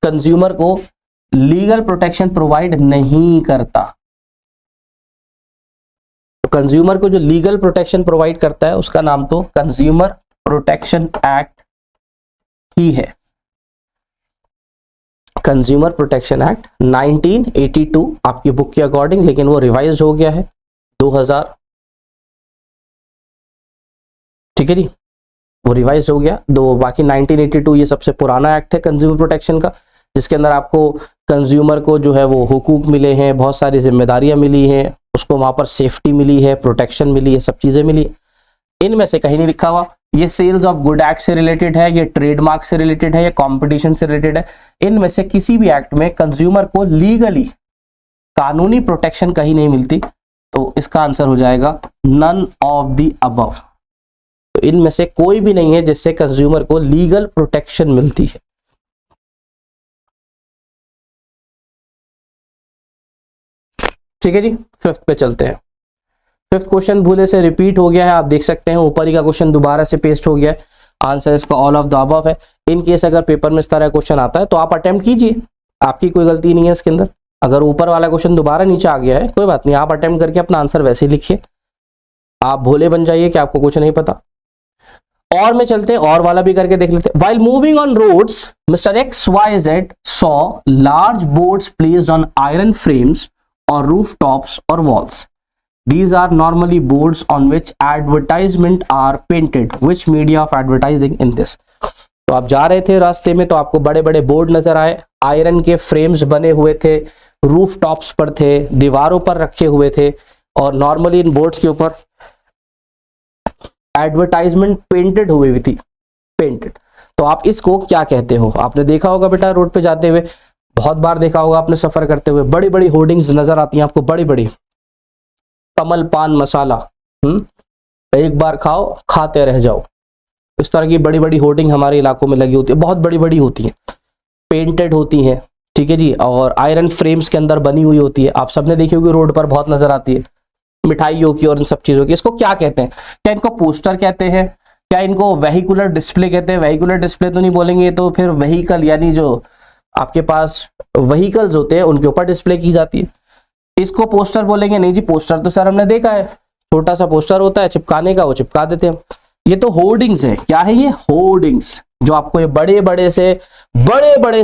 कंज्यूमर को लीगल प्रोटेक्शन प्रोवाइड नहीं करता? तो कंज्यूमर को जो लीगल प्रोटेक्शन प्रोवाइड करता है उसका नाम तो कंज्यूमर प्रोटेक्शन एक्ट ही है। कंज्यूमर प्रोटेक्शन एक्ट 1982 आपकी बुक के अकॉर्डिंग, लेकिन वो रिवाइज हो गया है 2000, ठीक है जी, वो रिवाइज हो गया दो। बाकी 1982 ये सबसे पुराना एक्ट है कंज्यूमर प्रोटेक्शन का, जिसके अंदर आपको कंज्यूमर को जो है वो हुकूक मिले हैं, बहुत सारी जिम्मेदारियां मिली हैं, उसको वहां पर सेफ्टी मिली है, प्रोटेक्शन मिली है, सब चीजें मिली। इनमें से कहीं नहीं लिखा हुआ ये सेल्स ऑफ गुड एक्ट से रिलेटेड है, ये ट्रेडमार्क से रिलेटेड है, ये कंपटीशन से रिलेटेड है। इनमें से किसी भी एक्ट में कंज्यूमर को लीगली कानूनी प्रोटेक्शन कहीं नहीं मिलती, तो इसका आंसर हो जाएगा नन ऑफ द अबव। तो इनमें से कोई भी नहीं है जिससे कंज्यूमर को लीगल प्रोटेक्शन मिलती है। ठीक है जी, फिफ्थ पे चलते हैं। फिफ्थ क्वेश्चन भूले से रिपीट हो गया है, आप देख सकते हैं ऊपर ही का क्वेश्चन दोबारा से पेस्ट हो गया है। आंसर इसका ऑल ऑफ द अबव है। इन केस अगर पेपर में इस तरह क्वेश्चन आता है तो आप अटेम्प्ट कीजिए, आपकी कोई गलती नहीं है इसके अंदर। अगर ऊपर वाला क्वेश्चन दोबारा नीचे आ गया है कोई बात नहीं, आप अटेम्प्ट करके अपना आंसर वैसे ही लिखिए, आप भोले बन जाइए कि आपको कुछ नहीं पता। और में चलते हैं, और वाला भी करके देख लेते हैं। While moving on roads, Mr. XYZ saw large boards placed on iron frames or rooftops or walls. These are normally boards on which advertisement are painted. Which media of advertising in this? तो आप जा रहे थे रास्ते में तो आपको बड़े बड़े बोर्ड नजर आए, आयरन के फ्रेम्स बने हुए थे, रूफ टॉप्स पर थे, दीवारों पर रखे हुए थे, और नॉर्मली इन बोर्ड्स के ऊपर एडवर्टाइजमेंट पेंटेड हुई थी, पेंटेड। तो आप इसको क्या कहते हो? आपने देखा होगा बेटा रोड पे जाते हुए, बहुत बार देखा होगा आपने सफर करते हुए, बड़ी बड़ी होर्डिंग्स नजर आती हैं आपको, बड़ी बड़ी, कमल पान मसाला, एक बार खाओ खाते रह जाओ, इस तरह की बड़ी बड़ी होर्डिंग हमारे इलाकों में लगी होती है, बहुत बड़ी बड़ी होती हैं, पेंटेड होती हैं, ठीक है जी, और आयरन फ्रेम्स के अंदर बनी हुई होती है। आप सबने देखी होगी रोड पर बहुत नजर आती है, मिठाइयों की और इन सब चीजों की। इसको क्या कहते हैं? क्या इनको पोस्टर कहते हैं? क्या इनको वेहिकुलर डिस्प्ले कहते हैं? वेहिकुलर डिस्प्ले तो नहीं बोलेंगे, तो फिर व्हीकल यानी जो आपके पास व्हीकल्स होते हैं उनके ऊपर डिस्प्ले की जाती है, इसको पोस्टर बोलेंगे? नहीं जी, पोस्टर तो सर हमने देखा है, छोटा सा पोस्टर होता है चिपकाने का, वो चिपका देते हैं। ये तो होर्डिंग्स है। क्या है ये? होर्डिंग्स। जो आपको ये बड़े बड़े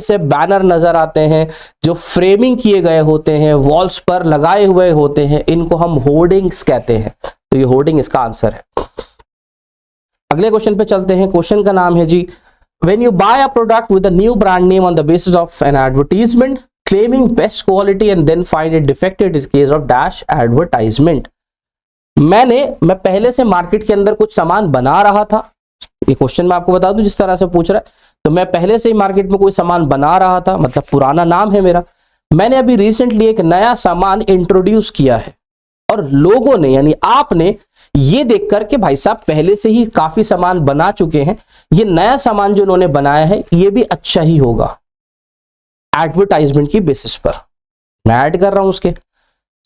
से बैनर नजर आते हैं, जो फ्रेमिंग किए गए होते हैं, वॉल्स पर लगाए हुए होते हैं, इनको हम होर्डिंग्स कहते हैं। तो ये होर्डिंग इसका आंसर है। अगले क्वेश्चन पे चलते हैं। क्वेश्चन का नाम है जी, when you buy a product with a new brand name on the basis of an advertisement claiming best quality and then find it defective is case of dash advertisement. मैं पहले से मार्केट के अंदर कुछ सामान बना रहा था, ये क्वेश्चन मैं आपको बता दूं जिस तरह से पूछ रहा है, तो मैं पहले से ही मार्केट में कोई सामान बना रहा था, मतलब पुराना नाम है मेरा। मैंने अभी रिसेंटली एक नया सामान इंट्रोड्यूस किया है और लोगों ने यानी आपने ये देखकर कि भाई साहब पहले से ही काफी सामान बना चुके हैं, ये नया सामान जो उन्होंने बनाया है ये भी अच्छा ही होगा, एडवर्टाइजमेंट की बेसिस पर मैं ऐड कर रहा हूं उसके,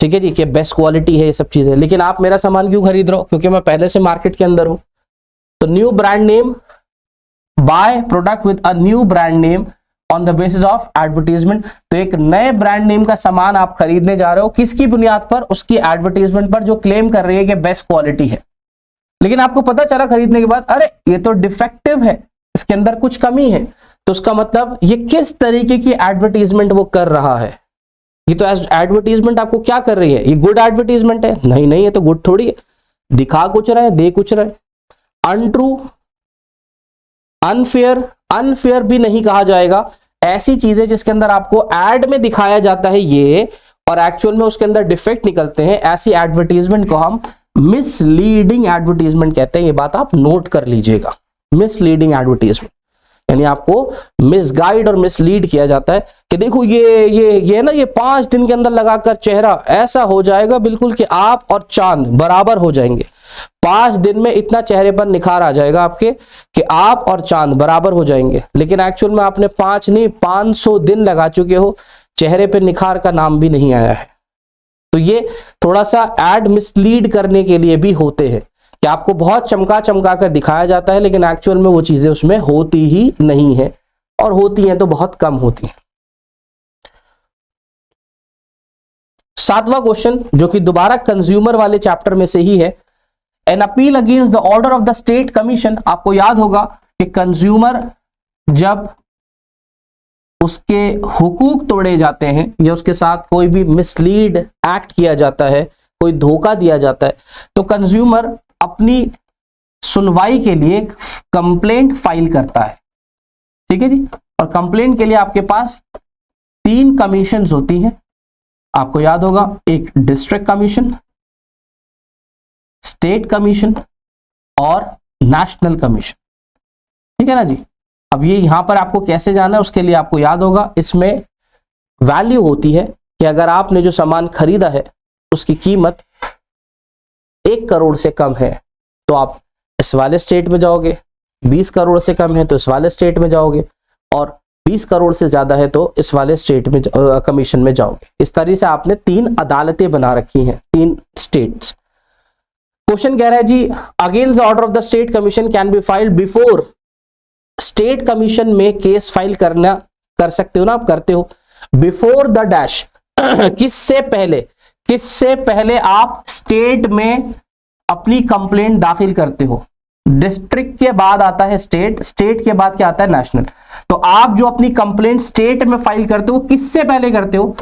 ठीक है जी, कि बेस्ट क्वालिटी है, ये सब चीजें। लेकिन आप मेरा सामान क्यों खरीद रहे हो? क्योंकि मैं पहले से मार्केट के अंदर हूं। तो new brand name, by product with a new brand name on the basis of advertisement. तो एक नए ब्रांड नेम का सामान आप खरीदने जा रहे हो, किसकी बुनियाद पर? उसकी एडवर्टीजमेंट पर, जो क्लेम कर रही है कि बेस्ट क्वालिटी है। लेकिन आपको पता चला खरीदने के बाद, अरे ये तो डिफेक्टिव है, इसके अंदर कुछ कमी है। तो उसका मतलब ये किस तरीके की एडवर्टीजमेंट वो कर रहा है? ये तो एडवर्टीजमेंट आपको क्या कर रही है? ये गुड एडवर्टीजमेंट है? नहीं नहीं, ये तो गुड थोड़ी है, दिखा कुछ रहा है, दे कुछ रहा है। अनट्रू, अनफेयर, अनफेयर भी नहीं कहा जाएगा। ऐसी चीजें जिसके अंदर आपको एड में दिखाया जाता है ये, और एक्चुअल में उसके अंदर डिफेक्ट निकलते हैं, ऐसी एडवर्टीजमेंट को हम मिसलीडिंग एडवर्टीजमेंट कहते हैं। ये बात आप नोट कर लीजिएगा, मिसलीडिंग एडवर्टीजमेंट यानी आपको मिसगाइड और मिसलीड किया जाता है कि देखो ये ना, ये 5 दिन के अंदर लगाकर चेहरा ऐसा हो जाएगा बिल्कुल कि आप और चांद बराबर हो जाएंगे। 5 दिन में इतना चेहरे पर निखार आ जाएगा आपके कि आप और चांद बराबर हो जाएंगे। लेकिन एक्चुअल में आपने 5 नहीं 500 दिन लगा चुके हो, चेहरे पे निखार का नाम भी नहीं आया है। तो ये थोड़ा सा एड मिसलीड करने के लिए भी होते हैं कि आपको बहुत चमका चमका कर दिखाया जाता है, लेकिन एक्चुअल में वो चीजें उसमें होती ही नहीं है, और होती हैं तो बहुत कम होती हैं। 7वां क्वेश्चन जो कि दोबारा कंज्यूमर वाले चैप्टर में से ही है, an appeal against the order of the state commission. आपको याद होगा कि कंज्यूमर जब उसके हुकूक तोड़े जाते हैं या उसके साथ कोई भी मिसलीड एक्ट किया जाता है, कोई धोखा दिया जाता है, तो कंज्यूमर अपनी सुनवाई के लिए कंप्लेंट फाइल करता है। ठीक है जी। और कंप्लेंट के लिए आपके पास 3 कमीशंस होती हैं। आपको याद होगा, एक डिस्ट्रिक्ट कमीशन, स्टेट कमीशन और नेशनल कमीशन। ठीक है ना जी। अब ये यहां पर आपको कैसे जाना है उसके लिए आपको याद होगा, इसमें वैल्यू होती है कि अगर आपने जो सामान खरीदा है उसकी कीमत 1 करोड़ से कम है तो आप इस वाले स्टेट में जाओगे, 20 करोड़ से कम है तो इस वाले स्टेट में जाओगे, और 20 करोड़ से ज्यादा है तो इस वाले स्टेट में कमीशन में जाओगे। इस तरह से आपने 3 अदालतें बना रखी हैं, 3 स्टेट्स। क्वेश्चन कह रहा है जी, against the order of the state commission can be filed before. State commission में केस फाइल कर सकते हो ना, आप करते हो। बिफोर द डैश किससे पहले आप स्टेट में अपनी कंप्लेंट दाखिल करते हो। डिस्ट्रिक्ट के बाद आता है स्टेट, स्टेट के बाद क्या आता है नेशनल। तो आप जो अपनी कंप्लेंट स्टेट में फाइल करते हो किससे पहले करते हो,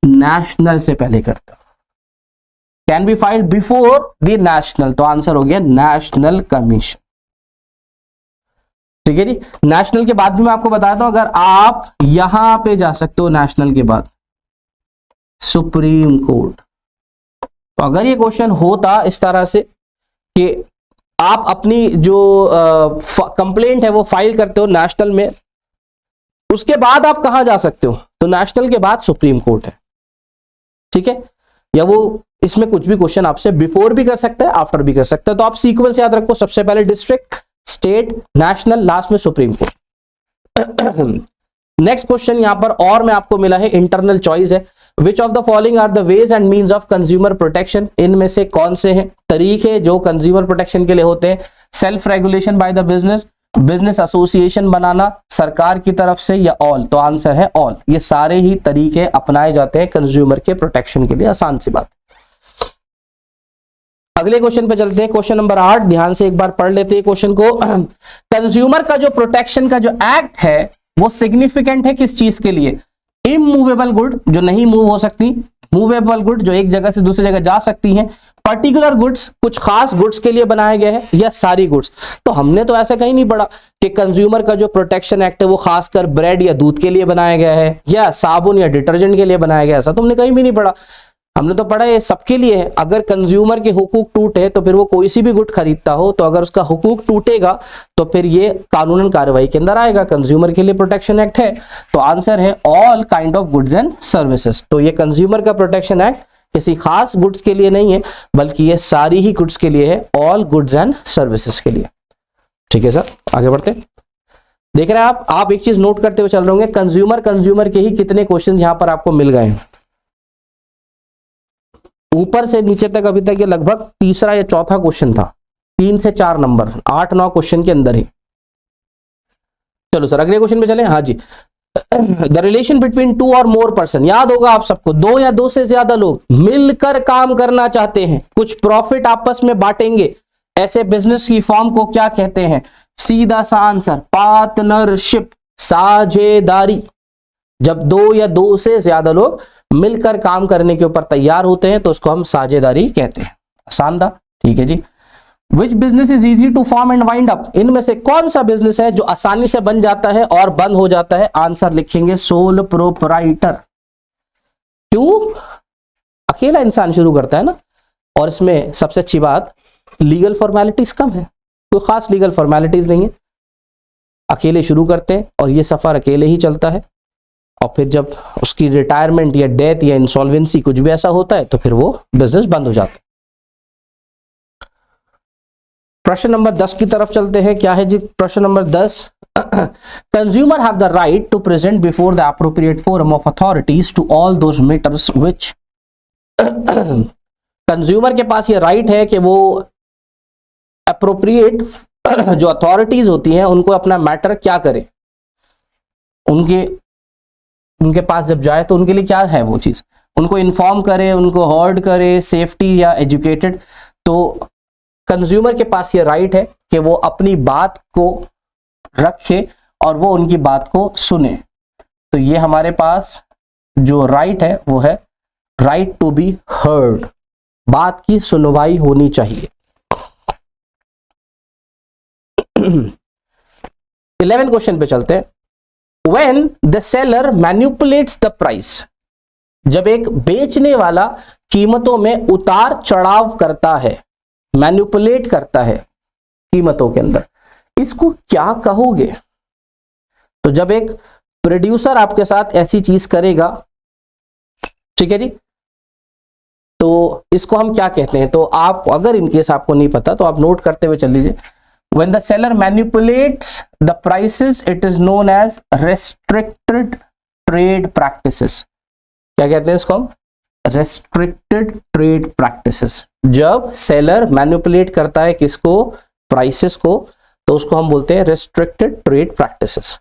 नेशनल से पहले करते हो। Can be filed before the national, तो आंसर हो गया नेशनल कमीशन। ठीक है जी। नेशनल के बाद भी मैं आपको बताता हूं, अगर आप यहां पे जा सकते हो नेशनल के बाद सुप्रीम कोर्ट। तो अगर ये क्वेश्चन होता इस तरह से कि आप अपनी जो कंप्लेंट है वो फाइल करते हो नेशनल में, उसके बाद आप कहां जा सकते हो, तो नेशनल के बाद सुप्रीम कोर्ट है। ठीक है। या वो इसमें कुछ भी क्वेश्चन आपसे बिफोर भी कर सकता है, आफ्टर भी कर सकता है। तो आप सीक्वेंस याद रखो, सबसे पहले डिस्ट्रिक्ट, स्टेट, नेशनल, लास्ट में सुप्रीम कोर्ट। नेक्स्ट क्वेश्चन यहां पर और में आपको मिला है, इंटरनल चॉइस है। Which of the following are the ways and means of consumer protection. इनमें से कौन से हैं तरीके जो कंज्यूमर प्रोटेक्शन के लिए होते हैं। Self regulation by the business, business association बनाना सरकार की तरफ से, या ऑल। तो आंसर है ऑल। ये सारे ही तरीके अपनाए जाते हैं कंज्यूमर के प्रोटेक्शन के लिए। आसान सी बात। अगले क्वेश्चन पे चलते हैं, क्वेश्चन नंबर 8। ध्यान से एक बार पढ़ लेते हैं क्वेश्चन को। कंज्यूमर का जो प्रोटेक्शन का जो एक्ट है वो सिग्निफिकेंट है किस चीज के लिए। इमूवेबल गुड जो नहीं मूव हो सकती, मूवेबल गुड जो एक जगह से दूसरी जगह जा सकती हैं, पर्टिकुलर गुड्स कुछ खास गुड्स के लिए बनाए गए हैं, या सारी गुड्स। तो हमने तो ऐसा कहीं नहीं पढ़ा कि कंज्यूमर का जो प्रोटेक्शन एक्ट है वो खासकर ब्रेड या दूध के लिए बनाया गया है, या साबुन या डिटर्जेंट के लिए बनाया गया। ऐसा तो हमने कहीं भी नहीं पढ़ा। हमने तो पढ़ा ये सबके लिए है। अगर कंज्यूमर के हुकूक टूटे तो फिर वो कोई सी भी गुड खरीदता हो, तो अगर उसका हुकूक टूटेगा तो फिर ये कानूनन कार्रवाई के अंदर आएगा। कंज्यूमर के लिए प्रोटेक्शन एक्ट है, तो आंसर है all kind of goods and services. तो ये कंज्यूमर का प्रोटेक्शन एक्ट किसी खास गुड्स के लिए नहीं है, बल्कि ये सारी ही गुड्स के लिए है, ऑल गुड्स एंड सर्विसेज के लिए। ठीक है सर, आगे बढ़ते। देख रहे हैं आप एक चीज नोट करते हुए चल रहे होंगे, कंज्यूमर के ही कितने क्वेश्चन यहां पर आपको मिल गए हैं। ऊपर से नीचे तक अभी तक ये लगभग तीसरा या चौथा क्वेश्चन था, 3 से 4 नंबर, 8-9 क्वेश्चन के अंदर ही। चलो सर अगले क्वेश्चन पे चले। हाँ जी, द रिलेशन बिटवीन 2 और मोर पर्सन। याद होगा आप सबको, 2 या 2 से ज्यादा लोग मिलकर काम करना चाहते हैं, कुछ प्रॉफिट आपस में बांटेंगे, ऐसे बिजनेस की फॉर्म को क्या कहते हैं। सीधा सा आंसर पार्टनरशिप, साझेदारी। जब 2 या 2 से ज्यादा लोग मिलकर काम करने के ऊपर तैयार होते हैं तो उसको हम साझेदारी कहते हैं। आसान था। ठीक है जी। Which business is easy to form and wind up. इनमें से कौन सा बिजनेस है जो आसानी से बन जाता है और बंद हो जाता है। आंसर लिखेंगे सोल प्रोपराइटर। क्यों, अकेला इंसान शुरू करता है ना, और इसमें सबसे अच्छी बात लीगल फॉर्मेलिटीज कम है, कोई खास लीगल फॉर्मेलिटीज नहीं है, अकेले शुरू करते हैं और ये सफर अकेले ही चलता है, और फिर जब उसकी रिटायरमेंट या डेथ या इंसॉल्वेंसी कुछ भी ऐसा होता है तो फिर वो बिजनेस बंद हो जाता है। प्रश्न नंबर 10 की तरफ चलते हैं। क्या है जी प्रश्न number 10। Consumer have the right to present before the appropriate forum of authorities to all those matters which. Consumer के पास ये राइट है कि वो अप्रोप्रिएट जो अथॉरिटीज होती हैं उनको अपना मैटर क्या करे, उनके पास जब जाए तो उनके लिए क्या है वो चीज, उनको इन्फॉर्म करे, उनको हर्ड करे, सेफ्टी या एजुकेटेड। तो कंज्यूमर के पास ये राइट है कि वो अपनी बात को रखे और वो उनकी बात को सुने। तो ये हमारे पास जो राइट है वो है राइट टू बी हर्ड, बात की सुनवाई होनी चाहिए। 11th क्वेश्चन पे चलते हैं। When the seller manipulates the price, जब एक बेचने वाला कीमतों में उतार चढ़ाव करता है, मैनिपुलेट करता है कीमतों के अंदर, इसको क्या कहोगे? तो जब एक प्रोड्यूसर आपके साथ ऐसी चीज करेगा, ठीक है जी, तो इसको हम क्या कहते हैं? तो आप अगर इनकेस आपको नहीं पता तो आप नोट करते हुए चल लीजिए। When the seller manipulates the prices, it is known as restricted trade practices. क्या कहते हैं इसको हम? Restricted trade practices. जब सेलर मैनिपुलेट करता है किसको? प्राइसेस को, तो उसको हम बोलते हैं restricted trade practices.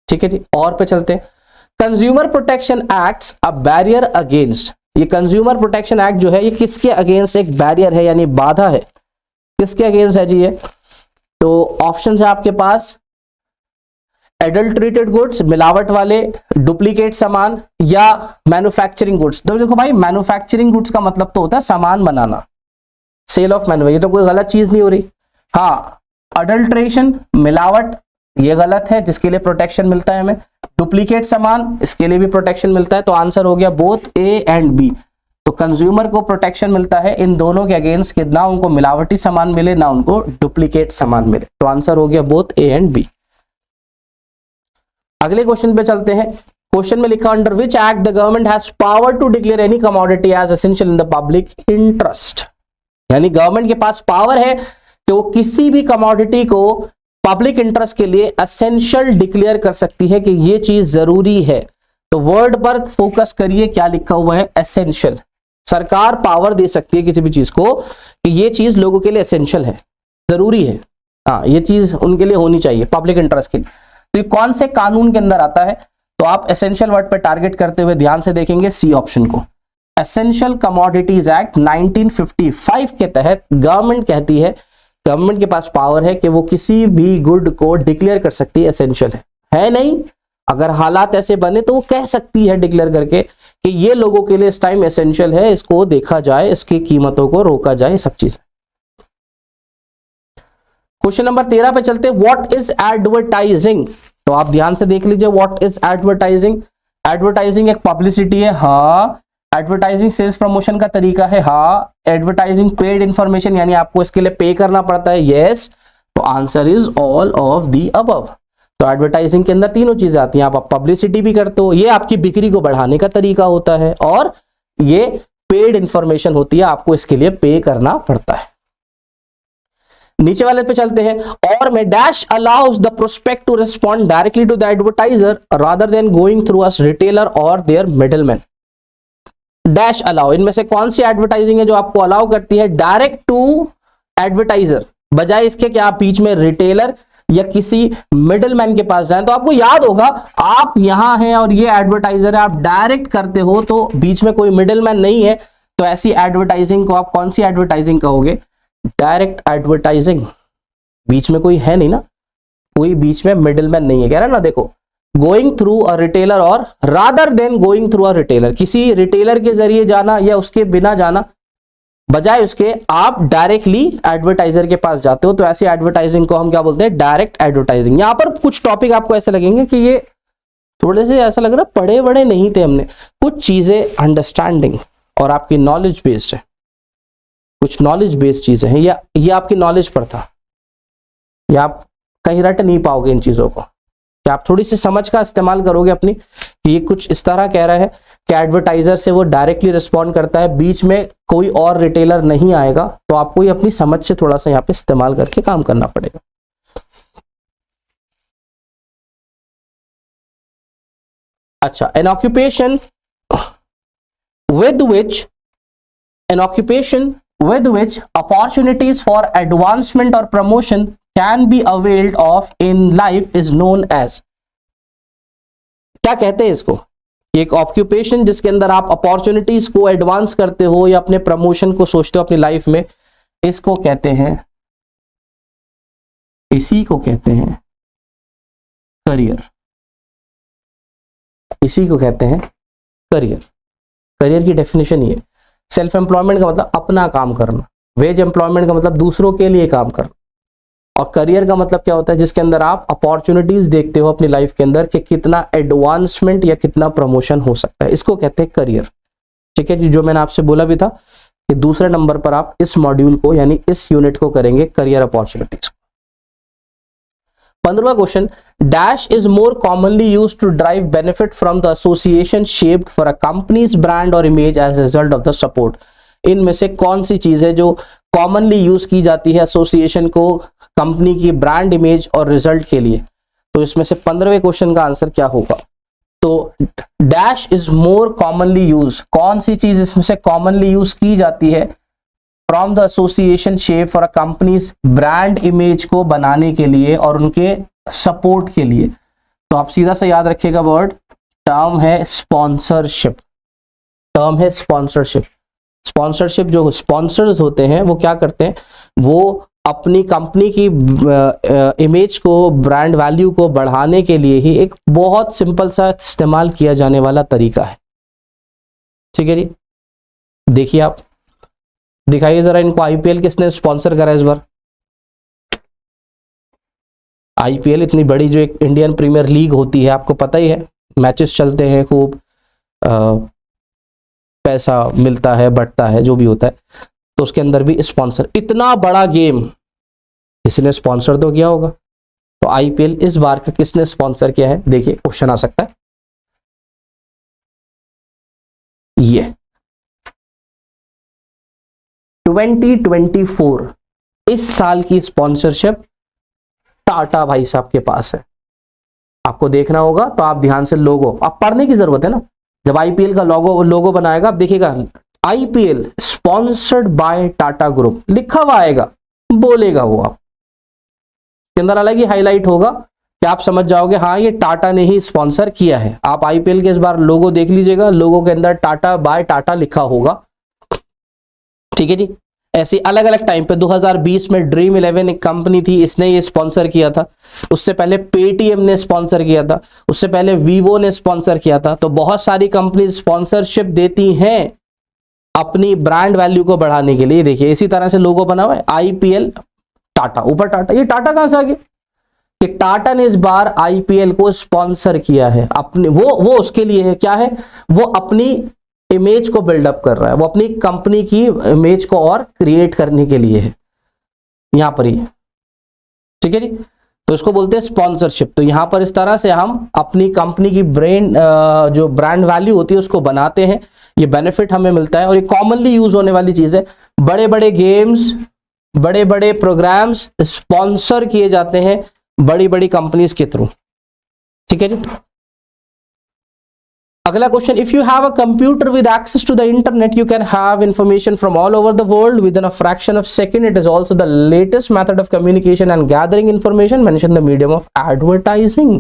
ठीक है जी, और पे चलते हैं। Consumer protection acts a barrier against, ये कंज्यूमर प्रोटेक्शन एक्ट जो है ये किसके अगेंस्ट एक बैरियर है, यानी बाधा है? किसके अगेंस्ट है जी ये? तो ऑप्शन है आपके पास एडल्ट्रेटेड गुड्स, मिलावट वाले, डुप्लीकेट सामान, या मैन्युफैक्चरिंग गुड्स। तो देखो भाई, मैन्युफैक्चरिंग गुड्स का मतलब तो होता है सामान बनाना, सेल ऑफ मैन्युफैक्चरिंग, ये तो कोई गलत चीज नहीं हो रही। हाँ, अडल्ट्रेशन, मिलावट, ये गलत है, जिसके लिए प्रोटेक्शन मिलता है हमें। डुप्लीकेट सामान, इसके लिए भी प्रोटेक्शन मिलता है। तो आंसर हो गया बोथ ए एंड बी। तो कंज्यूमर को प्रोटेक्शन मिलता है इन दोनों के अगेंस्ट कि ना उनको मिलावटी सामान मिले ना उनको डुप्लीकेट सामान मिले। तो आंसर हो गया बोथ ए एंड बी। अगले क्वेश्चन पे चलते हैं। क्वेश्चन में लिखा under which act the government has power to declare any commodity as essential in the public interest, यानी गवर्नमेंट के पास पावर है कि वो किसी भी कमोडिटी को पब्लिक इंटरेस्ट के लिए एसेंशियल डिक्लेयर कर सकती है कि ये चीज जरूरी है। तो वर्ड पर फोकस करिए, क्या लिखा हुआ है? एसेंशियल। सरकार पावर दे सकती है किसी भी चीज को कि ये चीज लोगों के लिए एसेंशियल है, जरूरी है, हाँ ये चीज उनके लिए होनी चाहिए पब्लिक इंटरेस्ट के लिए। तो ये कौन से कानून के अंदर आता है? तो आप एसेंशियल वर्ड पे टारगेट करते हुए ध्यान से देखेंगे सी ऑप्शन को। एसेंशियल कमोडिटीज एक्ट 1955 के तहत गवर्नमेंट कहती है, गवर्नमेंट के पास पावर है कि वो किसी भी गुड को डिक्लेयर कर सकती है एसेंशियल है नहीं, अगर हालात ऐसे बने तो वो कह सकती है डिक्लेयर करके कि ये लोगों के लिए इस टाइम एसेंशियल है, इसको देखा जाए, इसकी कीमतों को रोका जाए, सब चीज। क्वेश्चन नंबर 13 पे चलते हैं। What is advertising? तो आप ध्यान से देख लीजिए, व्हाट इज एडवर्टाइजिंग? एडवर्टाइजिंग एक पब्लिसिटी है, हाँ। एडवर्टाइजिंग सेल्स प्रमोशन का तरीका है, हाँ। एडवर्टाइजिंग पेड इंफॉर्मेशन, यानी आपको इसके लिए पे करना पड़ता है, यस। तो answer is all of the above. तो एडवर्टाइजिंग के अंदर तीनों चीजें आती हैं, आप पब्लिसिटी भी करते हो, ये आपकी बिक्री को बढ़ाने का तरीका होता है, और ये पेड इंफॉर्मेशन होती है, आपको इसके लिए पे करना पड़ता है। नीचे वाले पे चलते हैं। और में dash allows the prospect to respond directly to the advertiser rather than going through a retailer और देयर मिडलमैन। डैश अलाउ, इनमें से कौन सी एडवर्टाइजिंग है जो आपको अलाउ करती है डायरेक्ट टू एडवर्टाइजर, बजाय इसके कि आप बीच में रिटेलर या किसी मिडलमैन के पास जाएं? तो आपको याद होगा, आप यहां हैं और ये एडवर्टाइजर है, आप डायरेक्ट करते हो तो बीच में कोई मिडलमैन नहीं है, तो ऐसी एडवर्टाइजिंग को आप कौन सी एडवर्टाइजिंग कहोगे? Direct advertising. बीच में कोई है नहीं ना, कोई बीच में मिडलमैन नहीं है, कह रहा है ना, देखो, गोइंग थ्रू अ रिटेलर और rather than going through a retailer, किसी रिटेलर के जरिए जाना या उसके बिना जाना, बजाय उसके आप डायरेक्टली एडवर्टाइजर के पास जाते हो, तो ऐसी एडवर्टाइजिंग को हम क्या बोलते हैं? Direct advertising. यहां पर कुछ टॉपिक आपको ऐसे लगेंगे कि ये थोड़े से ऐसा लग रहा है पढ़े बड़े नहीं थे हमने, कुछ चीजें अंडरस्टैंडिंग और आपकी नॉलेज बेस्ड है, कुछ नॉलेज बेस्ड चीजें हैं, या ये आपकी नॉलेज पर था, या आप कहीं रट नहीं पाओगे इन चीजों को, कि आप थोड़ी सी समझ का इस्तेमाल करोगे अपनी, कि ये कुछ इस तरह कह रहा है कि एडवर्टाइजर से वो डायरेक्टली रिस्पॉन्ड करता है, बीच में कोई और रिटेलर नहीं आएगा, तो आपको ये अपनी समझ से थोड़ा सा यहाँ पे इस्तेमाल करके काम करना पड़ेगा। अच्छा, N occupation with which with which opportunities for advancement or promotion can be availed of in life is known as। क्या कहते हैं इसको? एक ऑक्यूपेशन जिसके अंदर आप अपॉर्चुनिटीज को एडवांस करते हो या अपने प्रमोशन को सोचते हो अपनी लाइफ में, इसको कहते हैं, इसी को कहते हैं करियर। इसी को कहते हैं करियर। करियर की डेफिनेशन ये, सेल्फ एम्प्लॉयमेंट का मतलब अपना काम करना, वेज एम्प्लॉयमेंट का मतलब दूसरों के लिए काम करना, और करियर का मतलब क्या होता है? जिसके अंदर आप अपॉर्चुनिटीज देखते हो अपनी लाइफ के अंदर कि कितना एडवांसमेंट या कितना प्रमोशन हो सकता है, इसको कहते हैं करियर। ठीक है जी, जो मैंने आपसे बोला भी था कि दूसरे नंबर पर आप इस मॉड्यूल को यानी इस यूनिट को करेंगे करियर अपॉर्चुनिटीज। 15वां question, dash is more commonly used to drive benefit from the association shaped for a company's brand और image as result of the support. इनमें से कौन सी चीज है जो कॉमनली यूज की जाती है एसोसिएशन को कंपनी की ब्रांड इमेज और रिजल्ट के लिए? तो इसमें से 15वें क्वेश्चन का आंसर क्या होगा? तो dash is more commonly use, कौन सी चीज इसमें से कॉमनली यूज की जाती है from the association shape for a company's brand image को बनाने के लिए और उनके सपोर्ट के लिए? तो आप सीधा से याद रखिएगा वर्ड, टर्म है स्पॉन्सरशिप। टर्म है स्पॉन्सरशिप। स्पॉन्सरशिप, जो स्पॉन्सर्स होते हैं वो क्या करते हैं? वो अपनी कंपनी की इमेज को, ब्रांड वैल्यू को बढ़ाने के लिए ही एक बहुत सिंपल सा इस्तेमाल किया जाने वाला तरीका है। ठीक है जी, देखिए आप दिखाइए जरा इनको, आईपीएल किसने स्पॉन्सर करा इस बार? आईपीएल इतनी बड़ी जो एक इंडियन प्रीमियर लीग होती है, आपको पता ही है, मैचेस चलते हैं, खूब पैसा मिलता है, बढ़ता है, जो भी होता है, तो उसके अंदर भी स्पॉन्सर, इतना बड़ा गेम इसने स्पॉन्सर तो किया होगा। तो आईपीएल इस बार का किसने स्पॉन्सर किया है? देखिए क्वेश्चन आ सकता है ये 2024 इस साल की स्पॉन्सरशिप टाटा भाई साहब के पास है। आपको देखना होगा तो आप ध्यान से लोगो, आप पढ़ने की जरूरत है ना, जब आईपीएल का लोगो बनाएगा आप देखिएगा IPL sponsored by Tata group लिखा हुआ आएगा, बोलेगा वो, आप के अंदर अलग ही हाईलाइट होगा कि आप समझ जाओगे हाँ ये टाटा ने ही स्पॉन्सर किया है। आप आईपीएल के इस बार लोगो देख लीजिएगा, लोगो के अंदर टाटा बाय टाटा लिखा होगा। ठीक है जी, ऐसी अलग अलग टाइम पे 2020 में ड्रीम 11 एक कंपनी थी, इसने ये स्पॉन्सर किया था। उससे पहले पेटीएम ने स्पॉन्सर किया था, उससे पहले वीवो ने स्पॉन्सर किया था। तो बहुत सारी कंपनी स्पॉन्सरशिप देती हैं अपनी ब्रांड वैल्यू को बढ़ाने के लिए। देखिए इसी तरह से लोगो बना हुआ है आईपीएल टाटा, ऊपर टाटा। ये टाटा कहां से आ गया? कि टाटा ने इस बार आईपीएल को स्पॉन्सर किया है अपने, वो उसके लिए है, क्या है? वो अपनी इमेज को बिल्डअप कर रहा है, वो अपनी कंपनी की इमेज को और क्रिएट करने के लिए है यहां पर ही। ठीक है जी, तो इसको बोलते हैं स्पॉन्सरशिप। तो यहां पर इस तरह से हम अपनी कंपनी की जो ब्रांड वैल्यू होती है उसको बनाते हैं, ये बेनिफिट हमें मिलता है और ये कॉमनली यूज होने वाली चीज है। बड़े बड़े गेम्स, बड़े बड़े प्रोग्राम्स स्पॉन्सर किए जाते हैं बड़ी बड़ी कंपनीज के थ्रू। ठीक है जी, अगला question, if you have a computer with access to the internet you can have information from all over the world within a fraction of second. It is also the latest method of communication and gathering information, mention the medium of advertising.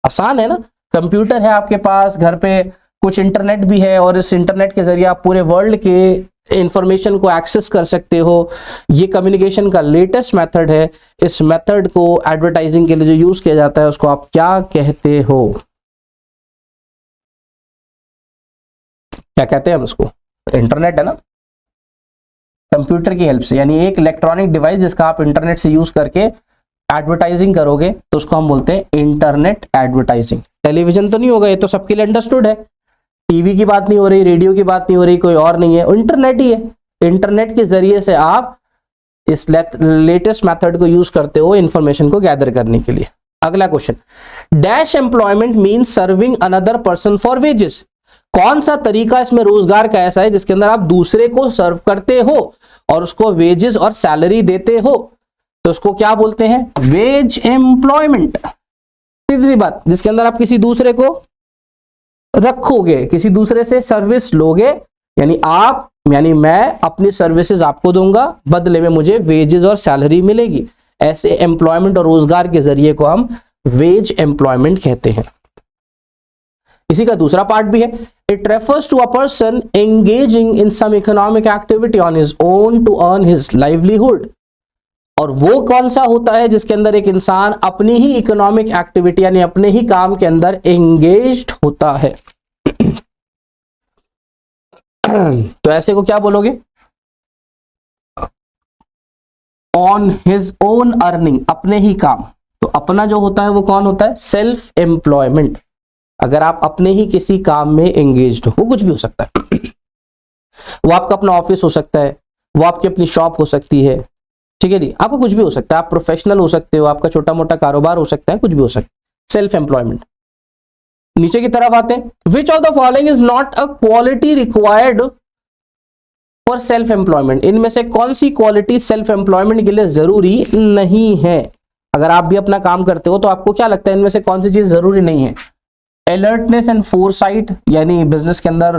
आसान है ना, computer है आपके पास घर पे, कुछ internet भी है और इस इंटरनेट के जरिए आप पूरे वर्ल्ड के इंफॉर्मेशन को एक्सेस कर सकते हो। ये कम्युनिकेशन का लेटेस्ट मेथड है। इस मेथड को एडवर्टाइजिंग के लिए जो यूज किया जाता है उसको आप क्या कहते हो? क्या कहते हैं हम उसको? इंटरनेट है ना, कंप्यूटर की हेल्प से, यानी एक इलेक्ट्रॉनिक डिवाइस जिसका आप इंटरनेट से यूज करके एडवर्टाइजिंग करोगे तो उसको हम बोलते हैं इंटरनेट एडवर्टाइजिंग। टेलीविजन तो नहीं होगा, ये तो सबके लिए अंडरस्टूड है। टीवी की बात नहीं हो रही, रेडियो की बात नहीं हो रही, कोई और नहीं है, इंटरनेट ही है। इंटरनेट के जरिए से आप इस लेटेस्ट मेथड को यूज करते हो इंफॉर्मेशन को गैदर करने के लिए। अगला question, dash employment means serving another person for wages. कौन सा तरीका इसमें रोजगार का ऐसा है जिसके अंदर आप दूसरे को सर्व करते हो और उसको वेजेस और सैलरी देते हो? तो उसको क्या बोलते हैं? Veg employment. सीधी बात, जिसके अंदर आप किसी दूसरे को रखोगे, किसी दूसरे से सर्विस लोगे, यानी आप यानी मैं अपनी सर्विसेज आपको दूंगा, बदले में मुझे वेजेस और सैलरी मिलेगी। ऐसे एम्प्लॉयमेंट और रोजगार के जरिए को हम वेज एम्प्लॉयमेंट कहते हैं। इसी का दूसरा पार्ट भी है, it refers to a person engaging in some economic activity on his own to earn his livelihood. और वो कौन सा होता है जिसके अंदर एक इंसान अपनी ही इकोनॉमिक एक्टिविटी यानी अपने ही काम के अंदर एंगेज्ड होता है। तो ऐसे को क्या बोलोगे? ऑन हिज ओन अर्निंग, अपने ही काम। तो अपना जो होता है वो कौन होता है? Self employment. अगर आप अपने ही किसी काम में एंगेज्ड हो, वो कुछ भी हो सकता है। वो आपका अपना ऑफिस हो सकता है, वो आपकी अपनी शॉप हो सकती है, ठीक है जी, आपको कुछ भी हो सकता है। आप प्रोफेशनल हो सकते हो, आपका छोटा मोटा कारोबार हो सकता है, कुछ भी हो सकता है। Self employment. नीचे की तरफ आते हैं, विच of the following is not a quality required for self employment. इनमें से कौन सी क्वालिटी सेल्फ एम्प्लॉयमेंट के लिए जरूरी नहीं है? अगर आप भी अपना काम करते हो तो आपको क्या लगता है इनमें से कौन सी चीज जरूरी नहीं है? अलर्टनेस एंड फोरसाइट, यानी बिजनेस के अंदर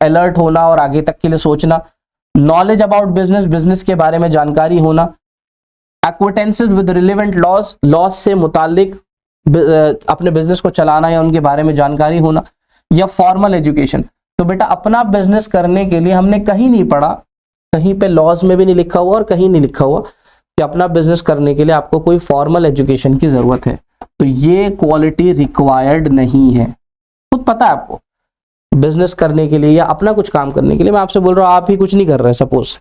अलर्ट होना और आगे तक के लिए सोचना। नॉलेज अबाउट बिजनेस, बिजनेस के बारे में जानकारी होना। एक्विटेंसेस विद रिलेवेंट लॉज, लॉज से मुतालिक अपने बिजनेस को चलाना या उनके बारे में जानकारी होना। या फॉर्मल एजुकेशन। तो बेटा अपना बिजनेस करने के लिए हमने कहीं नहीं पढ़ा, कहीं पे लॉज में भी नहीं लिखा हुआ और कहीं नहीं लिखा हुआ कि अपना बिजनेस करने के लिए आपको कोई फॉर्मल एजुकेशन की जरूरत है। तो ये क्वालिटी रिक्वायर्ड नहीं है। खुद पता है आपको बिजनेस करने के लिए या अपना कुछ काम करने के लिए। मैं आपसे बोल रहा हूँ, आप ही कुछ नहीं कर रहे, सपोज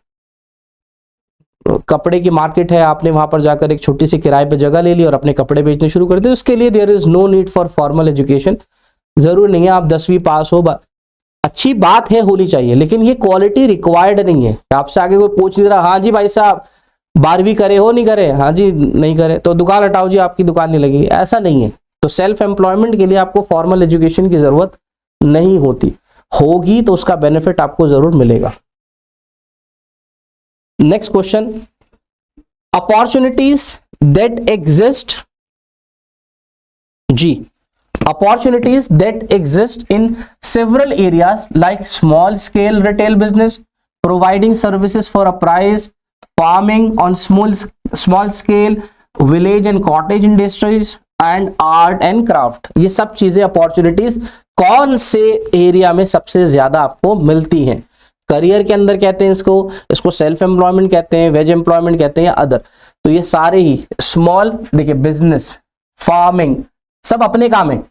कपड़े की मार्केट है, आपने वहां पर जाकर एक छोटी सी किराए पे जगह ले ली और अपने कपड़े बेचने शुरू कर दिए। उसके लिए there is no need for formal education. जरूरी नहीं है आप 10वीं पास हो, अच्छी बात है, होनी चाहिए, लेकिन ये क्वालिटी रिक्वायर्ड नहीं है। आपसे आगे कोई पूछ नहीं रहा, हाँ जी भाई साहब 12वीं करे हो, नहीं करे? हाँ जी नहीं करे, तो दुकान हटाओ जी, आपकी दुकान नहीं लगी, ऐसा नहीं है। तो सेल्फ एम्प्लॉयमेंट के लिए आपको फॉर्मल एजुकेशन की जरूरत नहीं होती, होगी तो उसका बेनिफिट आपको जरूर मिलेगा। Next question, opportunities that exist, जी, opportunities that exist in several areas like small scale retail business, providing services for a price, farming on small scale, village and cottage industries and art and craft। ये सब चीजें opportunities कौन से area में सबसे ज्यादा आपको मिलती हैं? करियर के अंदर कहते हैं इसको सेल्फ एम्प्लॉयमेंट कहते हैं, वेज एम्प्लॉयमेंट कहते हैं या अदर। तो ये सारे ही स्मॉल, देखिए बिजनेस, फार्मिंग, सब अपने काम है।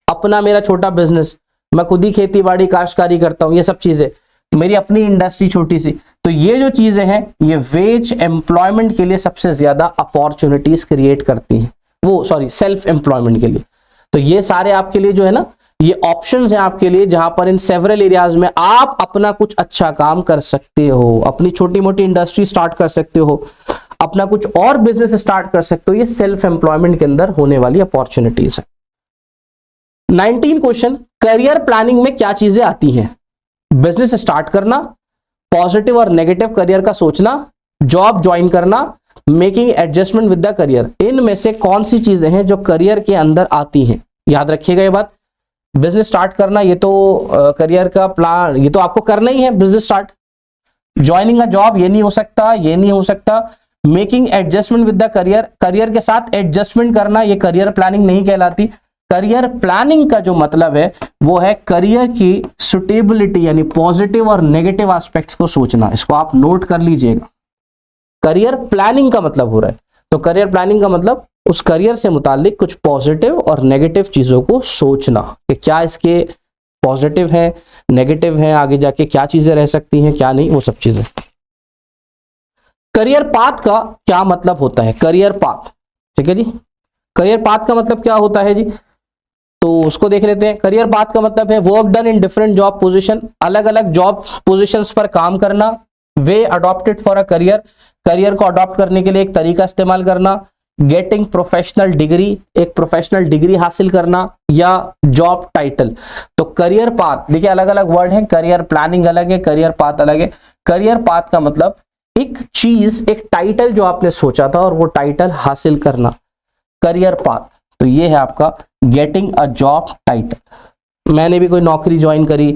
अपना मेरा छोटा बिजनेस, मैं खुद ही खेती बाड़ी काश्तकारी करता हूं, ये सब चीजें मेरी अपनी इंडस्ट्री छोटी सी। तो ये जो चीजें हैं ये वेज एम्प्लॉयमेंट के लिए सबसे ज्यादा अपॉर्चुनिटीज क्रिएट करती हैं, वो सॉरी सेल्फ एम्प्लॉयमेंट के लिए। तो ये सारे आपके लिए जो है ना, ये ऑप्शंस हैं आपके लिए, जहां पर इन सेवरल एरियाज में आप अपना कुछ अच्छा काम कर सकते हो, अपनी छोटी मोटी इंडस्ट्री स्टार्ट कर सकते हो, अपना कुछ और बिजनेस स्टार्ट कर सकते हो। ये सेल्फ एम्प्लॉयमेंट के अंदर होने वाली अपॉर्चुनिटीज है। 19 क्वेश्चन, करियर प्लानिंग में क्या चीजें आती हैं? बिजनेस स्टार्ट करना, पॉजिटिव और नेगेटिव करियर का सोचना, जॉब ज्वाइन करना, making adjustment with the career. इनमें से कौन सी चीजें हैं जो करियर के अंदर आती हैं? याद रखिएगा ये बात, बिजनेस स्टार्ट करना ये तो करियर का प्लान, ये तो आपको करना ही है business start. Joining a job ये नहीं हो सकता, ये नहीं हो सकता। Making adjustment with the career, career के साथ एडजस्टमेंट करना, ये करियर प्लानिंग नहीं कहलाती। करियर प्लानिंग का जो मतलब है वो है करियर की सुटेबिलिटी, यानी पॉजिटिव और नेगेटिव एस्पेक्ट्स को सोचना। इसको आप नोट कर लीजिएगा, करियर प्लानिंग का मतलब हो रहा है। तो करियर प्लानिंग का मतलब उस करियर से मुतालिक कुछ पॉजिटिव और नेगेटिव चीजों को सोचना कि क्या इसके पॉजिटिव है, नेगेटिव है, आगे जाके क्या चीजें रह सकती हैं, क्या नहीं, वो सब चीजें। करियर पाथ का क्या मतलब होता है? करियर पाथ, ठीक है जी, करियर पाथ का मतलब क्या होता है जी, तो उसको देख लेते हैं। करियर पाथ का मतलब है work done in different job position, अलग अलग जॉब पोजीशंस पर काम करना। Way adopted for a career, career को अडॉप्ट करने के लिए एक तरीका इस्तेमाल करना। गेटिंग प्रोफेशनल डिग्री, एक प्रोफेशनल डिग्री हासिल करना, या जॉब टाइटल। तो करियर पाथ देखिए अलग अलग वर्ड है, करियर प्लानिंग अलग है, करियर पाथ अलग है। करियर पाथ का मतलब एक चीज, एक टाइटल जो आपने सोचा था और वो टाइटल हासिल करना, करियर पाथ। तो ये है आपका गेटिंग अ जॉब टाइटल। मैंने भी कोई नौकरी ज्वाइन करी,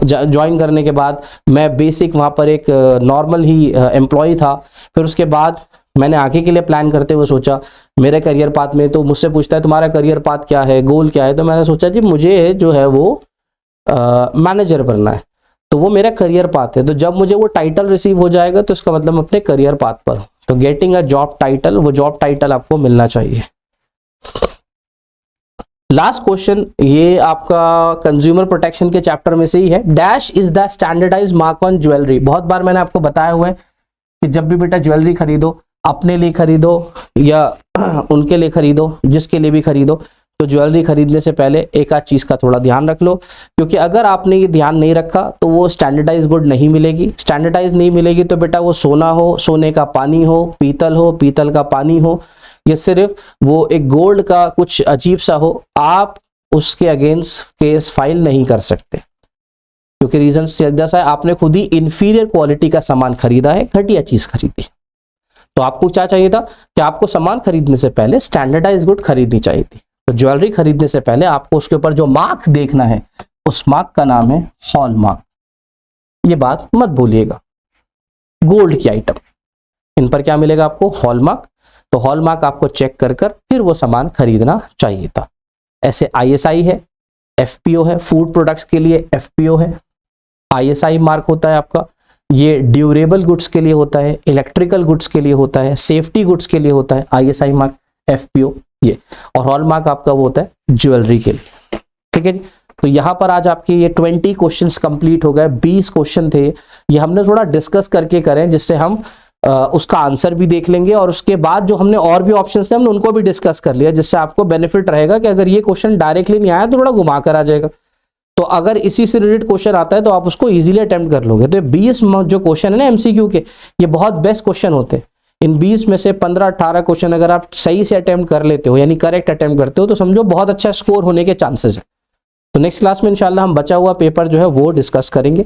ज्वाइन करने के बाद मैं बेसिक वहाँ पर एक नॉर्मल ही एम्प्लॉय था। फिर उसके बाद मैंने आगे के लिए प्लान करते हुए सोचा मेरे करियर पाथ में, तो मुझसे पूछता है तुम्हारा करियर पाथ क्या है, गोल क्या है, तो मैंने सोचा जी मुझे जो है वो मैनेजर बनना है, तो वो मेरा करियर पाथ है। तो जब मुझे वो टाइटल रिसीव हो जाएगा तो इसका मतलब मैं अपने करियर पाथ पर हूँ। तो गेटिंग अ जॉब टाइटल, वो जॉब टाइटल आपको मिलना चाहिए। लास्ट क्वेश्चन, ये आपका कंज्यूमर प्रोटेक्शन के चैप्टर में से ही है। Dash is the standardize mark on jewellery. बहुत बार मैंने आपको बताया हुआ है कि जब भी बेटा ज्वेलरी खरीदो, अपने लिए खरीदो या उनके लिए खरीदो, जिसके लिए भी खरीदो, तो ज्वेलरी खरीदने से पहले एक आध चीज़ का थोड़ा ध्यान रख लो, क्योंकि अगर आपने ये ध्यान नहीं रखा तो वो स्टैंडर्डाइज गुड नहीं मिलेगी। स्टैंडर्डाइज नहीं मिलेगी तो बेटा वो सोना हो, सोने का पानी हो, पीतल का पानी हो, या सिर्फ वो एक गोल्ड का कुछ अजीब सा हो, आप उसके अगेंस्ट केस फाइल नहीं कर सकते, क्योंकि रीजन सीधा सा है, आपने खुद ही इंफीरियर क्वालिटी का सामान खरीदा है, घटिया चीज खरीदी। तो आपको क्या चाहिए था कि आपको सामान खरीदने से पहले स्टैंडर्डाइज गुड खरीदनी चाहिए थी। तो ज्वेलरी खरीदने से पहले आपको उसके ऊपर जो मार्क देखना है, उस मार्क का नाम है हॉलमार्क। ये बात मत भूलिएगा। गोल्ड की आइटम, इन पर क्या मिलेगा आपको? हॉलमार्क। तो हॉलमार्क आपको चेक कर फिर वो सामान खरीदना चाहिए था। ऐसे ISI है, FPO है, फूड प्रोडक्ट्स के लिए FPO है, ISI मार्क होता है आपका, ये ड्यूरेबल गुड्स के लिए होता है, इलेक्ट्रिकल गुड्स के लिए होता है, सेफ्टी गुड्स के लिए होता है ISI मार्क, FPO ये, और हॉलमार्क आपका वो होता है ज्वेलरी के लिए। ठीक है जी। तो यहाँ पर आज आपके ये 20 क्वेश्चंस कंप्लीट हो गए। 20 क्वेश्चन थे, ये हमने थोड़ा डिस्कस करके करें, जिससे हम उसका आंसर भी देख लेंगे, और उसके बाद जो हमने और भी ऑप्शंस थे हमने उनको भी डिस्कस कर लिया, जिससे आपको बेनिफिट रहेगा कि अगर ये क्वेश्चन डायरेक्टली नहीं आया तो थोड़ा घुमा कर आ जाएगा। तो अगर इसी से रिलेटेड क्वेश्चन आता है तो आप उसको इजीली अटेम्प्ट कर लोगे। तो 20 जो क्वेश्चन है ना MCQ के, ये बहुत बेस्ट क्वेश्चन होते हैं। इन 20 में से 15-18 क्वेश्चन अगर आप सही से अटेम्प्ट कर लेते हो, यानी करेक्ट अटेम्प्ट करते हो, तो समझो बहुत अच्छा स्कोर होने के चांसेस है। तो नेक्स्ट क्लास में इंशाल्लाह हम बचा हुआ पेपर जो है वो डिस्कस करेंगे।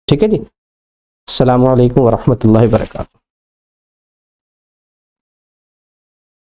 ठीक है जी। अस्सलामु अलैकुम वरहमतुल्लाहि वबरकातुहू।